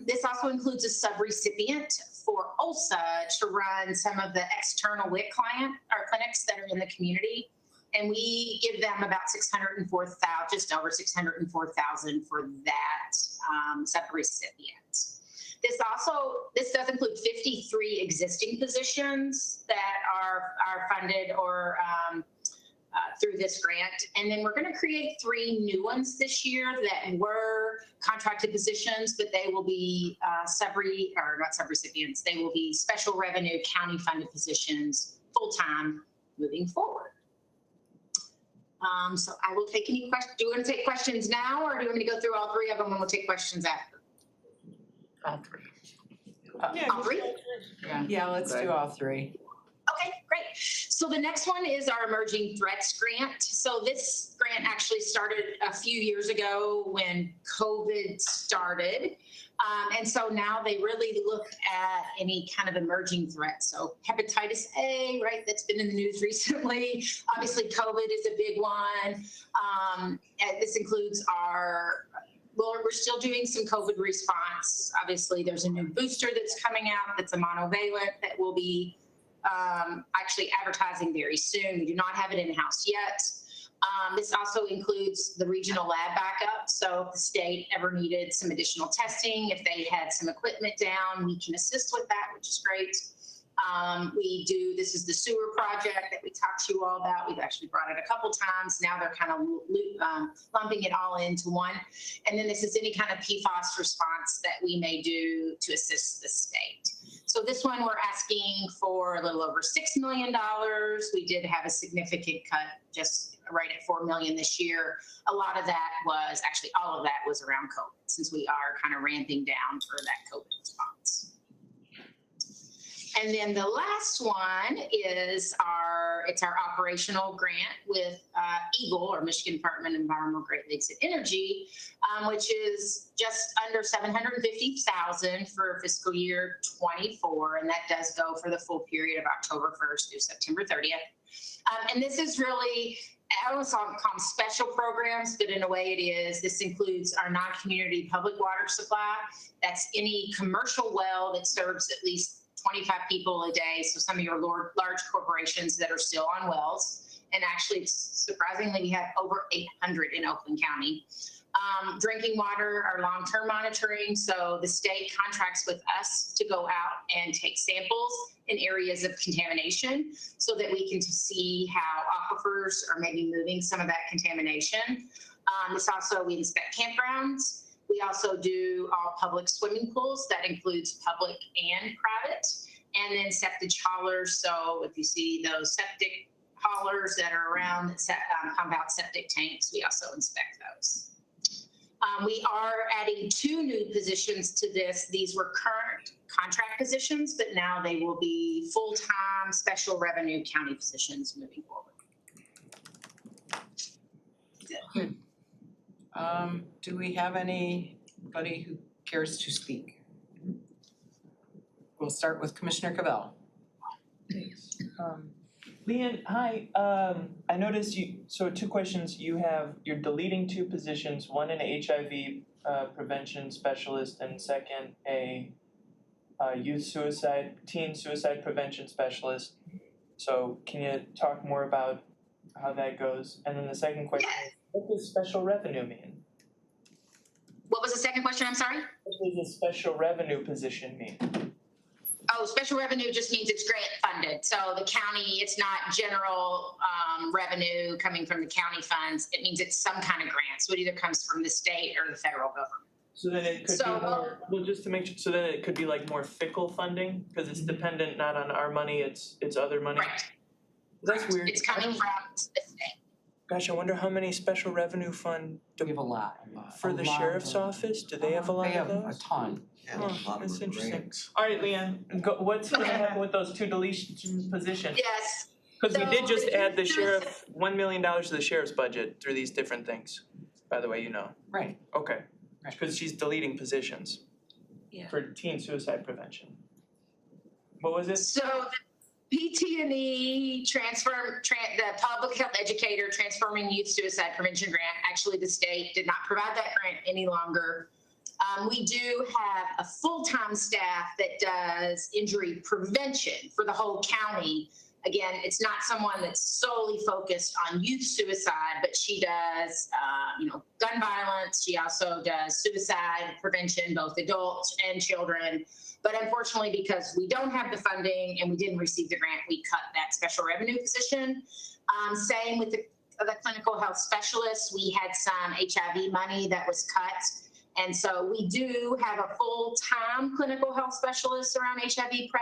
this also includes a sub-recipient for OLSA to run some of the external WIC clinics that are in the community. And we give them about $604,000, just over $604,000 for that sub-recipient. This does include 53 existing positions that are funded or through this grant. And then we're going to create 3 new ones this year that were contracted positions, but they will be not sub-recipients. They will be special revenue county funded positions full-time moving forward. So I will take any questions. Do you want to take questions now, or do you want me to go through all 3 of them and we'll take questions after? All 3. All 3? Yeah, let's do all 3. Okay, great. So the next one is our Emerging Threats Grant. So this grant actually started a few years ago when COVID started. And so now they really look at any kind of emerging threats. So hepatitis A, right, that's been in the news recently. Obviously, COVID is a big one. And this includes our we're still doing some COVID response. Obviously, there's a new booster that's coming out that's a monovalent that will be actually advertising very soon. We do not have it in-house yet. This also includes the regional lab backup. So if the state ever needed some additional testing, if they had some equipment down, we can assist with that, which is great. This is the sewer project that we talked to you all about. We've actually brought it a couple times. Now they're kind of lumping it all into one. And then this is any kind of PFAS response that we may do to assist the state. So this one, we're asking for a little over $6 million. We did have a significant cut, just right at $4 million this year. A lot of that was, actually all of that was around COVID, since we are kind of ramping down for that COVID response. And then the last one is our operational grant with EGLE, or Michigan Department of Environmental, Great Lakes and Energy, which is just under $750,000 for fiscal year 24, and that does go for the full period of October 1st through September 30th. And this is really, I don't want to call them special programs, but in a way it is. This includes our non-community public water supply. That's any commercial well that serves at least 25 people a day. So some of your large corporations that are still on wells. And actually, surprisingly, we have over 800 in Oakland County. Drinking water, our long-term monitoring. So the state contracts with us to go out and take samples in areas of contamination so that we can see how aquifers are maybe moving some of that contamination. This also, we inspect campgrounds. We also do all public swimming pools. That includes public and private. And then septic haulers. So if you see those septic haulers that are around that pump out septic tanks, we also inspect those. We are adding 2 new positions to this. These were current contract positions, but now they will be full-time special revenue county positions moving forward. Do we have anybody who cares to speak? We'll start with Commissioner Cavell. Leanne, hi, I noticed so 2 questions, you're deleting 2 positions, one an HIV prevention specialist and second a teen suicide prevention specialist. So can you talk more about how that goes? And then the second question is, what does special revenue mean? What was the second question? I'm sorry? What does a special revenue position mean? Oh, special revenue just means it's grant funded. So the county, it's not general revenue coming from the county funds. It means it's some kind of grant. So it either comes from the state or the federal government. So then it could be more, well, just to make sure, so then it could be like more fickle funding because it's dependent not on our money, it's other money. Right. That's weird. It's coming from the state. Gosh, I wonder how many special revenue fund We have a lot. for the sheriff's office? Do they have a lot of They have a those? ton. And a lot of That's them are interesting. grants. All right, Leanne, what's gonna happen with those 2 deletion positions? Yes. Because we did So just the add the use- sheriff, $1 million to the sheriff's budget through these different things, by the way, you know. Right. Okay, Right. because she's deleting positions Yeah. for teen suicide prevention. What was it? So the PT&E the public health educator transforming youth suicide prevention grant, actually the state did not provide that grant any longer. We do have a full-time staff that does injury prevention for the whole county. Again, it's not someone that's solely focused on youth suicide, but she does, gun violence. She also does suicide prevention, both adults and children. But unfortunately, because we don't have the funding and we didn't receive the grant, we cut that special revenue position. Same with the clinical health specialists. We had some HIV money that was cut. And so we do have a full-time clinical health specialist around HIV PrEP,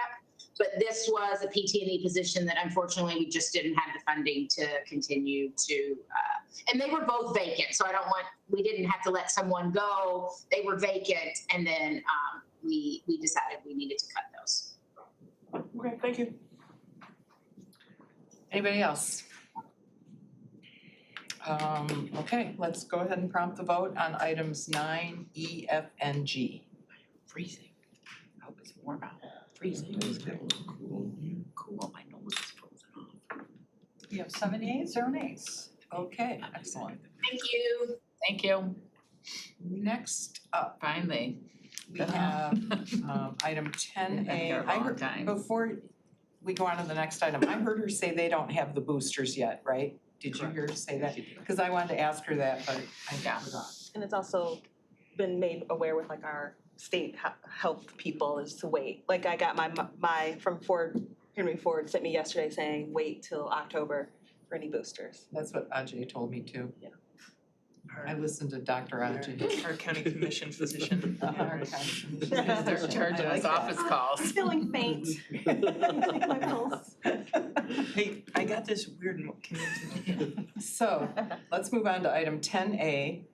but this was a PT&E position that unfortunately we just didn't have the funding to continue to, and they were both vacant. So we didn't have to let someone go. They were vacant. And then we decided we needed to cut those. Okay, thank you. Anybody else? Okay, let's go ahead and prompt the vote on items 9, E, F, and G. Freezing. I hope it's warm out. Freezing. Cool, my nose is frozen off. You have 7 yeas, 0 nays. Okay, excellent. Thank you. Thank you. Next up, Finally. we have item ten We've been A. here a I long heard, time. before we go on to the next item, I heard her say they don't have the boosters yet, right? Did you hear her say that? Cause I wanted to ask her that, but I Yeah. forgot. And it's also been made aware with like our state health people is to wait. Like I got my from Henry Ford sent me yesterday saying, wait till October for any boosters. That's what Ajay told me too. Yeah. I listened to Dr. Ajay. Our county commission physician. Our county They're charging us office calls. Feeling faint. Take my pulse. Hey, I got this weird, can you? So, let's move on to item ten A,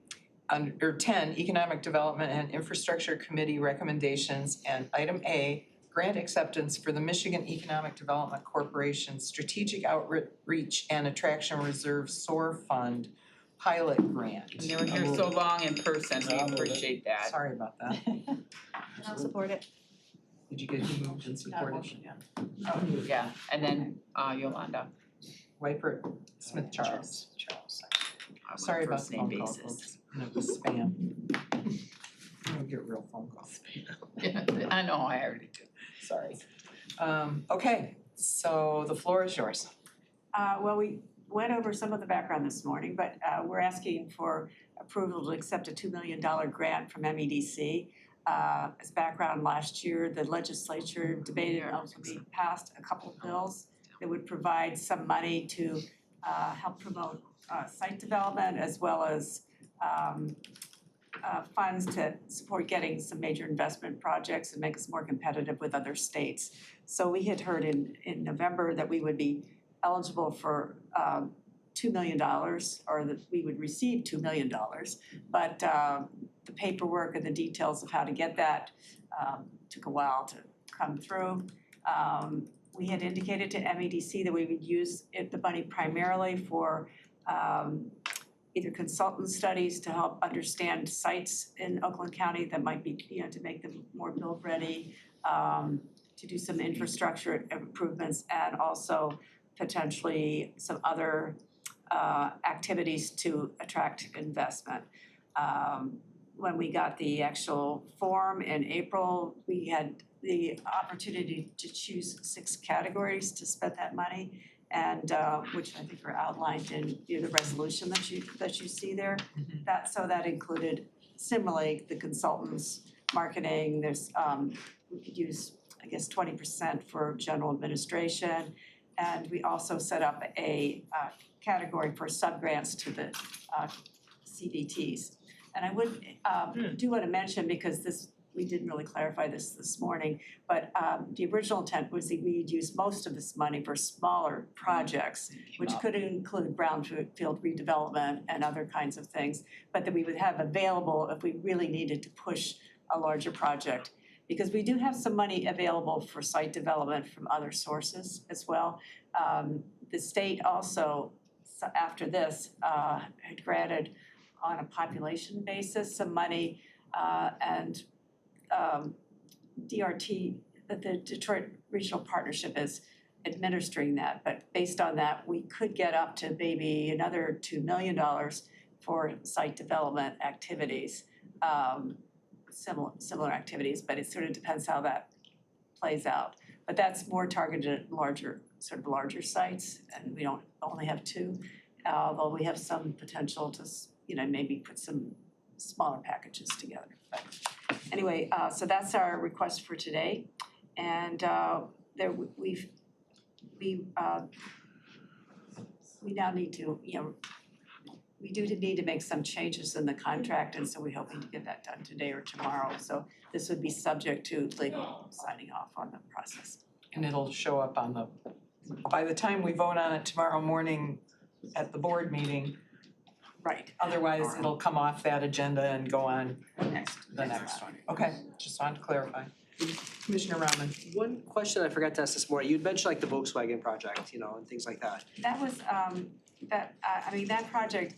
or 10, Economic Development and Infrastructure Committee recommendations, and item A, grant acceptance for the Michigan Economic Development Corporation Strategic Outreach and Attraction Reserve SOAR Fund pilot grant. And they were here so long in person, we appreciate that. Sorry about that. I'll support it. Did you get who moved and supported? Oh, yeah, and then Yolanda. Wiper, Smith Charles. On a Sorry about first the name phone call, basis. folks. And it was spam. I don't get real phone calls. Yeah, I know, I already do. Sorry. Okay, so the floor is yours. Well, we went over some of the background this morning, but we're asking for approval to accept a $2 million grant from MEDC. As background, last year, the legislature debated and ultimately passed a couple of bills that would provide some money to help promote site development as well as funds to support getting some major investment projects and make us more competitive with other states. So we had heard in November that we would be eligible for $2 million, or that we would receive $2 million. But the paperwork and the details of how to get that took a while to come through. We had indicated to MEDC that we would use the money primarily for either consultant studies to help understand sites in Oakland County that might be, to make them more build ready, to do some infrastructure improvements, and also potentially some other activities to attract investment. When we got the actual form in April, we had the opportunity to choose 6 categories to spend that money, and which I think are outlined in the resolution that you see there. That included similarly the consultants, marketing. There's we could use, I guess, 20% for general administration, and we also set up a category for sub-grants to the CDTs. And I would do want to mention, because we didn't really clarify this morning, but the original intent was that we'd use most of this money for smaller projects, which could include brownfield redevelopment and other kinds of things, but that we would have available if we really needed to push a larger project. Because we do have some money available for site development from other sources as well. The state also, after this, had granted on a population basis some money, and DRT, the Detroit Regional Partnership, is administering that. But based on that, we could get up to maybe another $2 million for site development activities, similar activities, but it sort of depends how that plays out. But that's more targeted at larger sites, and we don't only have 2, although we have some potential to, maybe put some smaller packages together. But anyway, so that's our request for today, and we now need to, we do need to make some changes in the contract, and so we're hoping to get that done today or tomorrow. So this would be subject to legal signing off on the process. And it'll show up by the time we vote on it tomorrow morning at the board meeting. Right. Otherwise, it'll come off that agenda and go on the next one. Okay, just wanted to clarify. Commissioner Rahman. One question I forgot to ask this morning, you'd mentioned like the Volkswagen project, and things like that. That was, that project,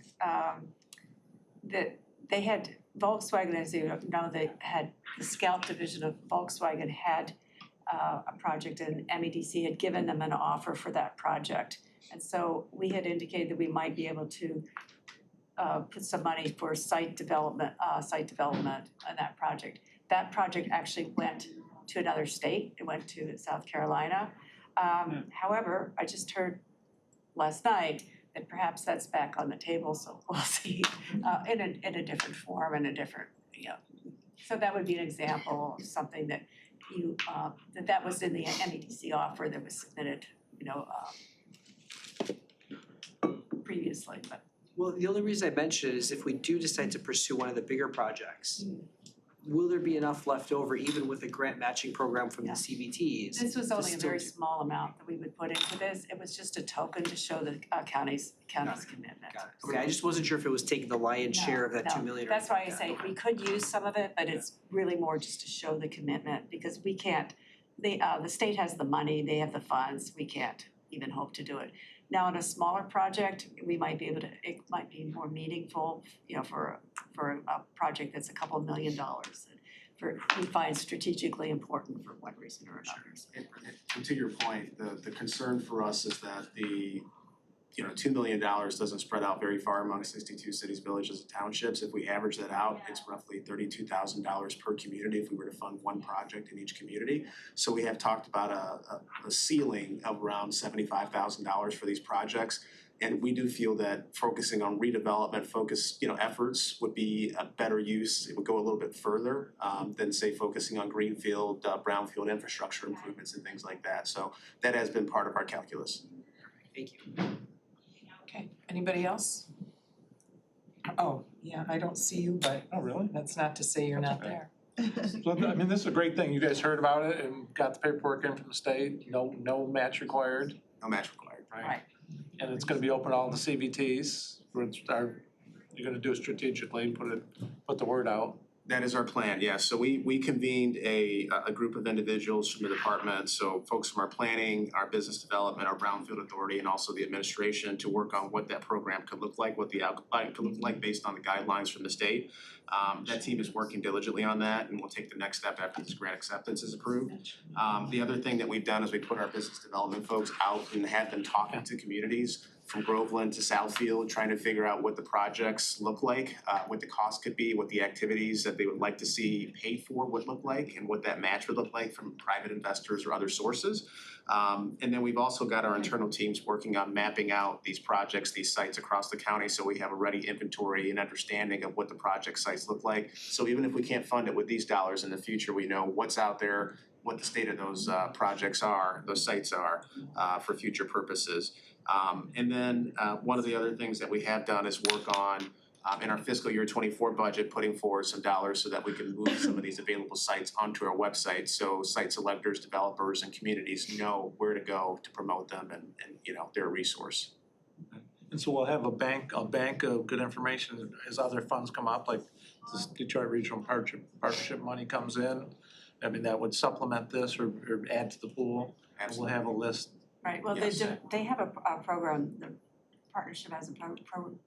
that they had, Volkswagen, as you know, they had, the Scout division of Volkswagen had a project, and MEDC had given them an offer for that project. And so we had indicated that we might be able to put some money for site development on that project. That project actually went to another state, it went to South Carolina. However, I just heard last night that perhaps that's back on the table, so we'll see, in a different form and a different, so that would be an example of something that that was in the NEDC offer that was submitted, previously, but. Well, the only reason I mention it is if we do decide to pursue one of the bigger projects, will there be enough left over even with a grant matching program from the CBTs? This was to only a still very do- small amount that we would put into this. It was just a token to show the county's commitment. Got it. Okay, I just wasn't sure if it was taking the lion's share of that No, 2 million or. That's why I say we could use some of it, but it's really more just to show the commitment because we can't, the state has the money, they have the funds, we can't even hope to do it. Now, in a smaller project, we might be able to, it might be more meaningful, for a project that's a couple of $1 million that we find strategically important for one reason or another. And to your point, the concern for us is that the, $2 million doesn't spread out very far among 62 cities, villages, and townships. If we average that out, it's roughly $32,000 per community if we were to fund one project in each community. So we have talked about a ceiling of around $75,000 for these projects. And we do feel that focusing on redevelopment focused, efforts would be a better use. It would go a little bit further than say focusing on greenfield, brownfield infrastructure improvements and things like that. So that has been part of our calculus. Thank you. Okay, anybody else? Oh, yeah, I don't see you, but Oh, really? that's not to say you're not okay. there. So, I mean, this is a great thing. You guys heard about it and got the paperwork in from the state, no match required, No match required. Right. and it's gonna be open to all the CVTs. You're gonna do it strategically, put the word out. That is our plan, yes. So we convened a group of individuals from the department, so folks from our planning, our business development, our brownfield authority, and also the administration to work on what that program could look like, what the outline could look like based on the guidelines from the state. That team is working diligently on that and we'll take the next step after this grant acceptance is approved. The other thing that we've done is we put our business development folks out and had them talking to communities from Groveland to Southfield, trying to figure out what the projects look like, what the cost could be, what the activities that they would like to see paid for would look like, and what that match would look like from private investors or other sources. And then we've also got our internal teams working on mapping out these projects, these sites across the county, so we have a ready inventory and understanding of what the project sites look like. So even if we can't fund it with these dollars in the future, we know what's out there, what the state of those projects are, those sites are, for future purposes. And then one of the other things that we have done is work on in our fiscal year 24 budget, putting forward some dollars so that we can move some of these available sites onto our website. So site selectors, developers, and communities know where to go to promote them and they're a resource. And so we'll have a bank of good information as other funds come up, like this Detroit Regional Partnership money comes in. I mean, that would supplement this or add to the pool. And we'll have a list. Right, well, Yes. they have a program, the partnership has a program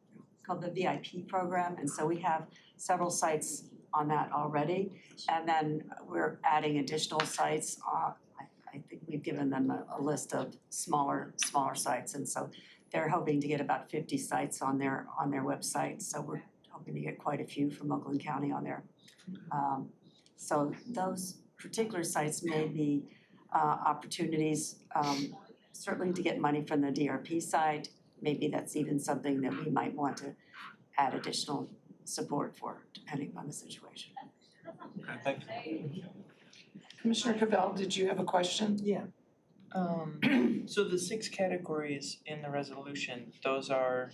called the VIP program, and so we have several sites on that already. And then we're adding additional sites, I think we've given them a list of smaller sites, and so they're hoping to get about 50 sites on their website, so we're hoping to get quite a few from Oakland County on there. So those particular sites may be opportunities, certainly to get money from the DRP side. Maybe that's even something that we might want to add additional support for, depending on the situation. Okay, thank you. Commissioner Cavell, did you have a question? Yeah. So the 6 categories in the resolution, those are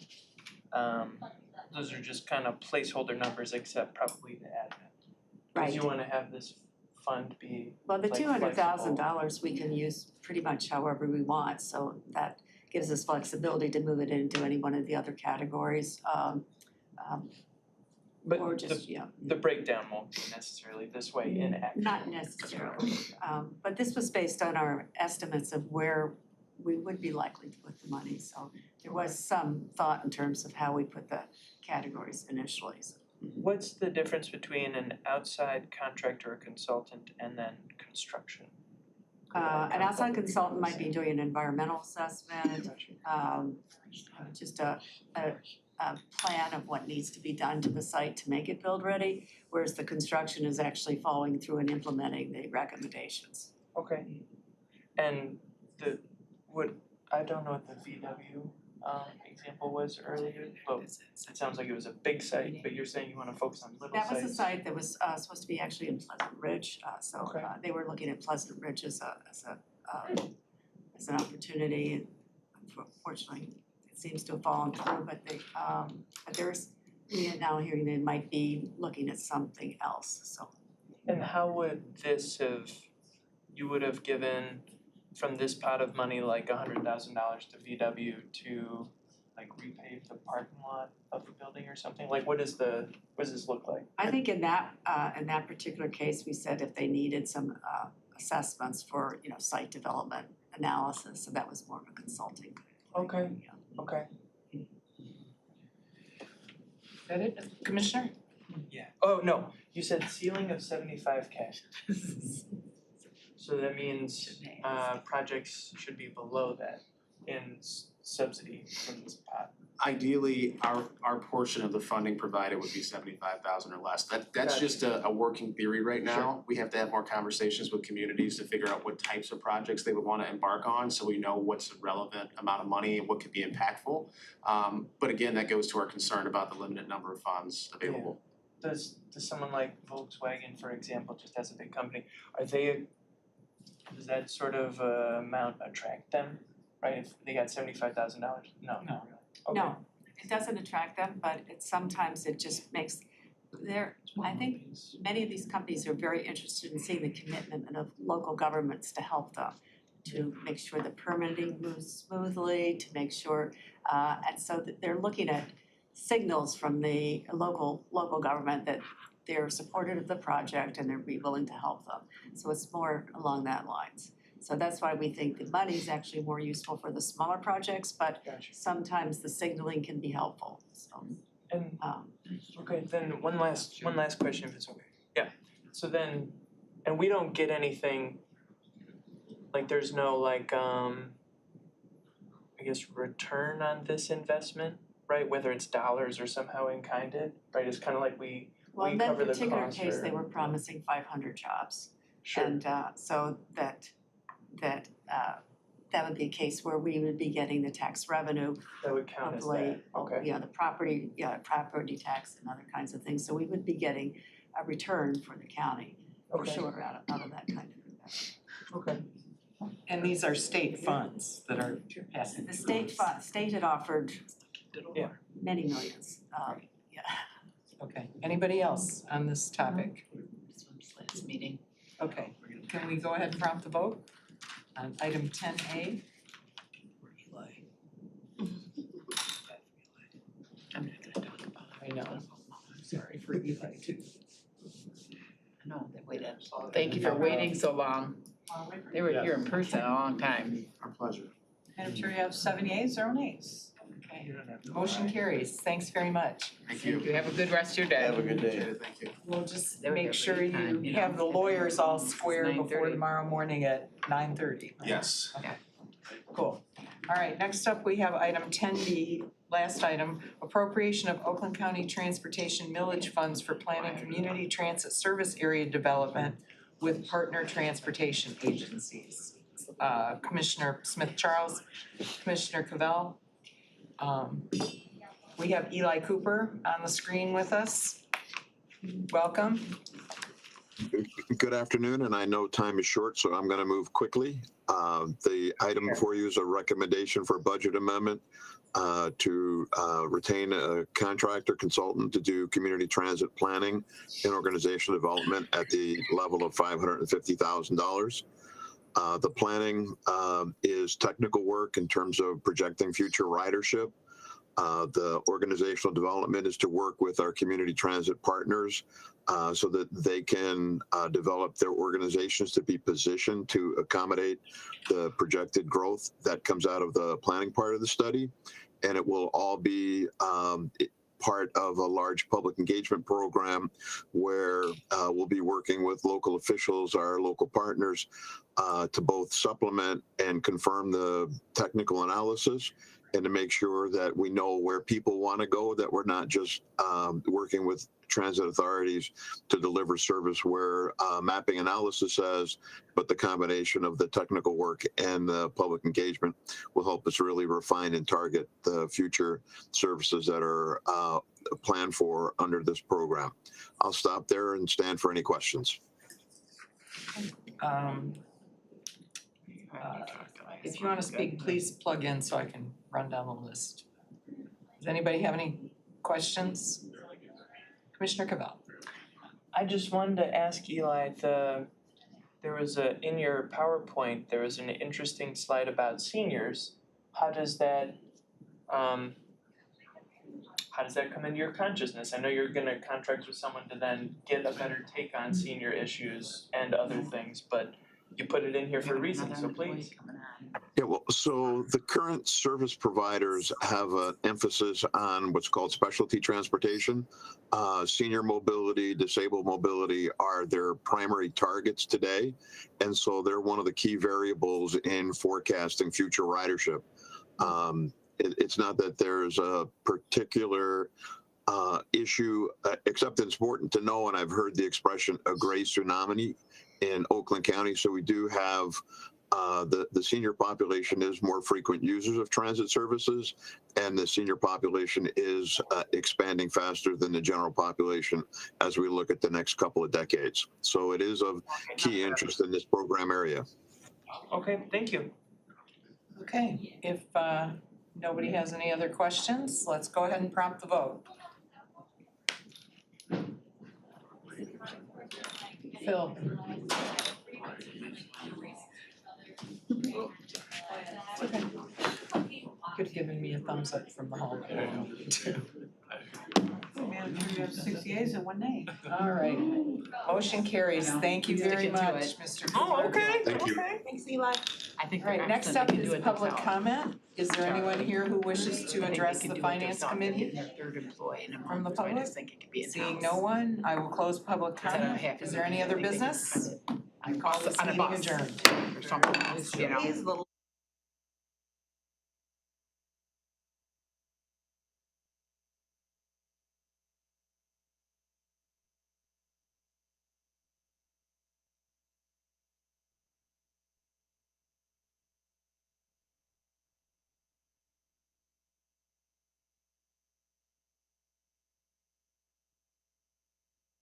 just kind of placeholder numbers except probably the admin. Right. Because you wanna have this fund be Well, the like $200,000 we can use pretty much however we want, so that gives us flexibility to move it into any one of the other categories. But Or just, yeah. the breakdown won't be necessarily this way in action. Not necessarily, but this was based on our estimates of where we would be likely to put the money, so there was some thought in terms of how we put the categories initially. What's the difference between an outside contractor or consultant and then construction? An outside consultant might be doing an environmental assessment, just a plan of what needs to be done to the site to make it build ready, whereas the construction is actually following through and implementing the recommendations. Okay. And I don't know what the VW example was earlier, but it sounds like it was a big site, but you're saying you wanna focus on little sites? That was a site that was supposed to be actually in Pleasant Ridge, so they were looking at Pleasant Ridge as an opportunity, and unfortunately, it seems to have fallen through, but we are now hearing they might be looking at something else, so. And how would you would have given from this pot of money like $100,000 to VW to like repave the parking lot of the building or something? Like what does this look like? I think in that particular case, we said if they needed some assessments for, site development analysis, so that was more of a consulting. Okay, okay. Is that it, Commissioner? Yeah. Oh, no, you said ceiling of 75K. So that means projects should be below that in subsidy from this pot. Ideally, our portion of the funding provided would be 75,000 or less. That's Gotcha. just a working theory right now. We have to have more conversations with communities to figure out what types of projects they would wanna embark on, so we know what's a relevant amount of money and what could be impactful. But again, that goes to our concern about the limited number of funds available. Does someone like Volkswagen, for example, just as a big company, does that sort of amount attract them, right? If they got $75,000? No. Okay. No, it doesn't attract them, but sometimes it just makes, I think many of these companies are very interested in seeing the commitment of local governments to help them, to make sure the permitting moves smoothly, to make sure, and so that they're looking at signals from the local government that they're supportive of the project and they're be willing to help them. So it's more along that lines. So that's why we think the money is actually more useful for the smaller projects, but sometimes the signaling can be helpful, so. And, okay, then one last question if it's okay. Yeah, so then, and we don't get anything, like there's no I guess return on this investment, right? Whether it's dollars or somehow in kinded, right? It's kind of like we Well, in that cover the particular cost case, or- they were promising 500 jobs. Sure. And so that would be a case where we would be getting the tax revenue, That would count as hopefully, that, okay. the property tax and other kinds of things. So we would be getting a return for the county, for Okay. sure, out of that kind of investment. Okay. And these are state funds that are passing. The state had offered many millions, Okay, anybody else on this topic? Last meeting. Okay, can we go ahead and prompt the vote on item 10A? I'm not gonna talk about it. I know, I'm sorry for Eli too. I know, they waited. Thank you for waiting so long. They were here in person a long time. Our pleasure. Madam Chair, you have 7 yeas, 0 nays. Okay, motion carries, thanks very much. Thank you. You have a good rest of your day. Have a good day. Appreciate it, thank you. We'll just They were here make for sure the time, you you know. have the lawyers all square before 9:30. tomorrow morning at 9:30. Yes. Okay, cool. All right, next up, we have item 10B, last item, appropriation of Oakland County Transportation millage funds for planning community transit service area development with partner transportation agencies. Commissioner Smith-Charles, Commissioner Cavell. We have Eli Cooper on the screen with us. Welcome. Good afternoon, and I know time is short, so I'm going to move quickly. The item before you is a recommendation for a budget amendment to retain a contractor consultant to do community transit planning and organizational development at the level of $550,000. The planning is technical work in terms of projecting future ridership. The organizational development is to work with our community transit partners so that they can develop their organizations to be positioned to accommodate the projected growth that comes out of the planning part of the study. And it will all be part of a large public engagement program where we'll be working with local officials, our local partners, to both supplement and confirm the technical analysis and to make sure that we know where people want to go, that we're not just working with transit authorities to deliver service where mapping analysis says, but the combination of the technical work and the public engagement will help us really refine and target the future services that are planned for under this program. I'll stop there and stand for any questions. If you wanna speak, please plug in so I can run down the list. Does anybody have any questions? Commissioner Cavell. I just wanted to ask Eli, there was in your PowerPoint, there was an interesting slide about seniors. How does that come into your consciousness? I know you're gonna contract with someone to then get a better take on senior issues and other things, but you put it in here for a reason, so please. Yeah, well, so the current service providers have an emphasis on what's called specialty transportation. Senior mobility, disabled mobility are their primary targets today. And so they're one of the key variables in forecasting future ridership. It's not that there's a particular issue, except it's important to know, and I've heard the expression a gray tsunami in Oakland County. So we do have the senior population is more frequent users of transit services, and the senior population is expanding faster than the general population as we look at the next couple of decades. So it is of key interest in this program area. Okay, thank you. Okay, if nobody has any other questions, let's go ahead and prompt the vote. Phil. Okay. Could have given me a thumbs up from the hallway. You have 6 yeas and 1 nay. All right, motion carries. Thank you very Sticking to much, it. Mr. Oh, okay, Thank you. okay. Thanks, Eli. I think All right, next up is public comment. Is there anyone here who wishes to address the finance committee from the public? Seeing no one, I will close public comment. Is there any other business? I call this meeting adjourned. Or something else, you know. These little